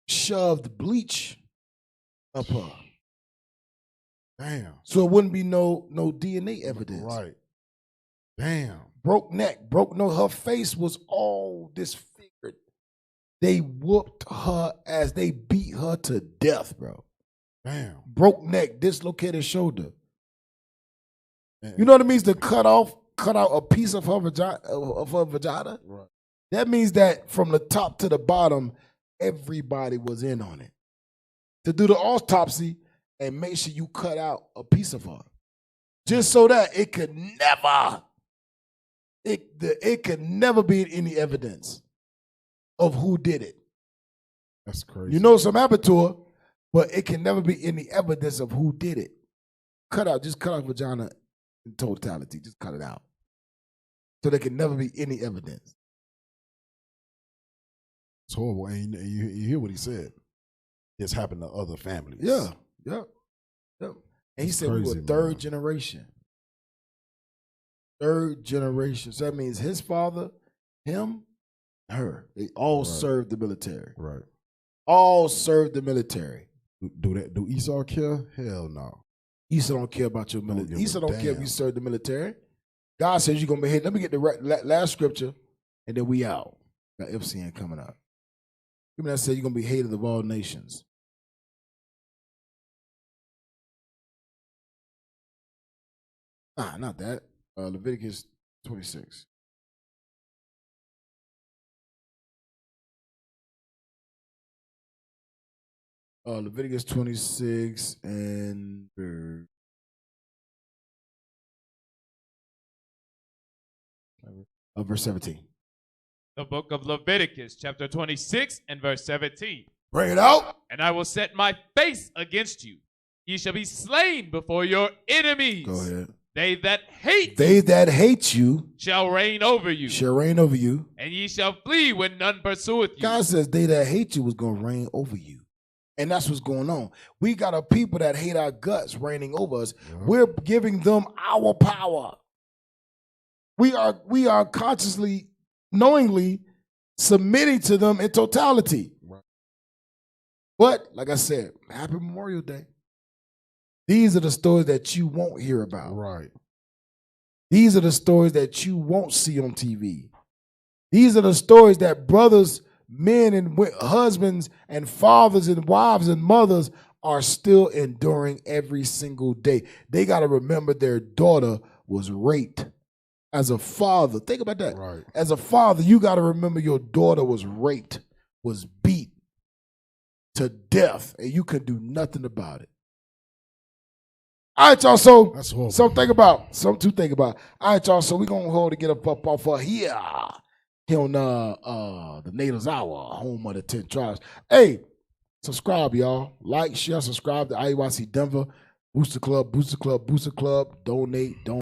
shoved bleach up her. Damn. So it wouldn't be no DNA evidence. Right. Damn. Broke neck, broke nose. Her face was all disfigured. They whooped her as they beat her to death, bro. Damn. Broke neck, dislocated shoulder. You know what it means to cut out a piece of her vagina? Right. That means that from the top to the bottom, everybody was in on it. To do the autopsy and make sure you cut out a piece of her. Just so that it could never be any evidence of who did it. That's crazy. You know, some abattoir, but it can never be any evidence of who did it. Just cut out vagina in totality. Just cut it out. So there can never be any evidence. It's horrible. And you hear what he said. It's happened to other families. Yeah. And he said we were third generation. Third generation. So that means his father, him, her. They all served the military. Right. All served the military. Do Esau care? Hell no. Esau don't care about your military. Esau don't care if damn. you serve the military. God says you're going to be here. Let me get the last scripture, and then we out. Got FCN coming up. Give me that said you're going to be hated of all nations. Not that. Leviticus 26. Leviticus 26 and verse 17. The book of Leviticus, chapter 26 and verse 17. Bring it out. And I will set my face against you. Ye shall be slain before your enemies. Go ahead. They that hate you shall reign over you. And ye shall flee when none pursueth you. God says they that hate you was going to reign over you. And that's what's going on. We got a people that hate our guts reigning over us. Yeah. We're giving them our power. We are consciously, knowingly submitting to them in totality. Right. But, like I said, happy Memorial Day. These are the stories that you won't hear about. Right. These are the stories that you won't see on TV. These are the stories that brothers, men, and husbands, and fathers, and wives, and mothers are still enduring every single day. They got to remember their daughter was raped. As a father, think about that. Right. As a father, you got to remember your daughter was raped, was beat to death, and you can do nothing about it. All right, y'all. So something to think about. All right, y'all. So we're gonna hold to get up off of here on the Natives Hour, home of the 10 tribes. Hey, subscribe, y'all. Like, share, subscribe to IUIC Denver, Booster Club, donate. So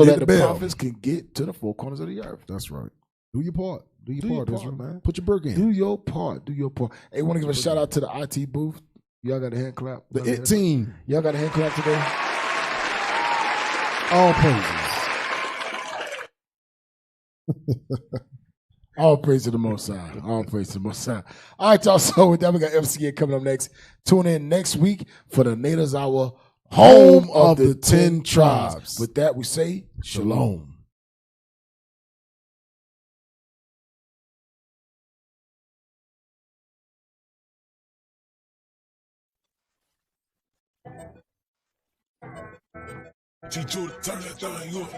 that the prophets can get to the four corners of the earth. That's right. Do your part. Do your part, man. Put your burger in. Do your part. Hey, want to give a shout out to the IT booth. Y'all got a hand clap. The IT team. Y'all got a hand clap today. All praises. All praise to the Most High. All praise to the Most High. All right, y'all. So with that, we got FCA coming up next. Tune in next week for the Natives Hour, home of the 10 tribes. With that, we say shalom. She told her, turn that thing up.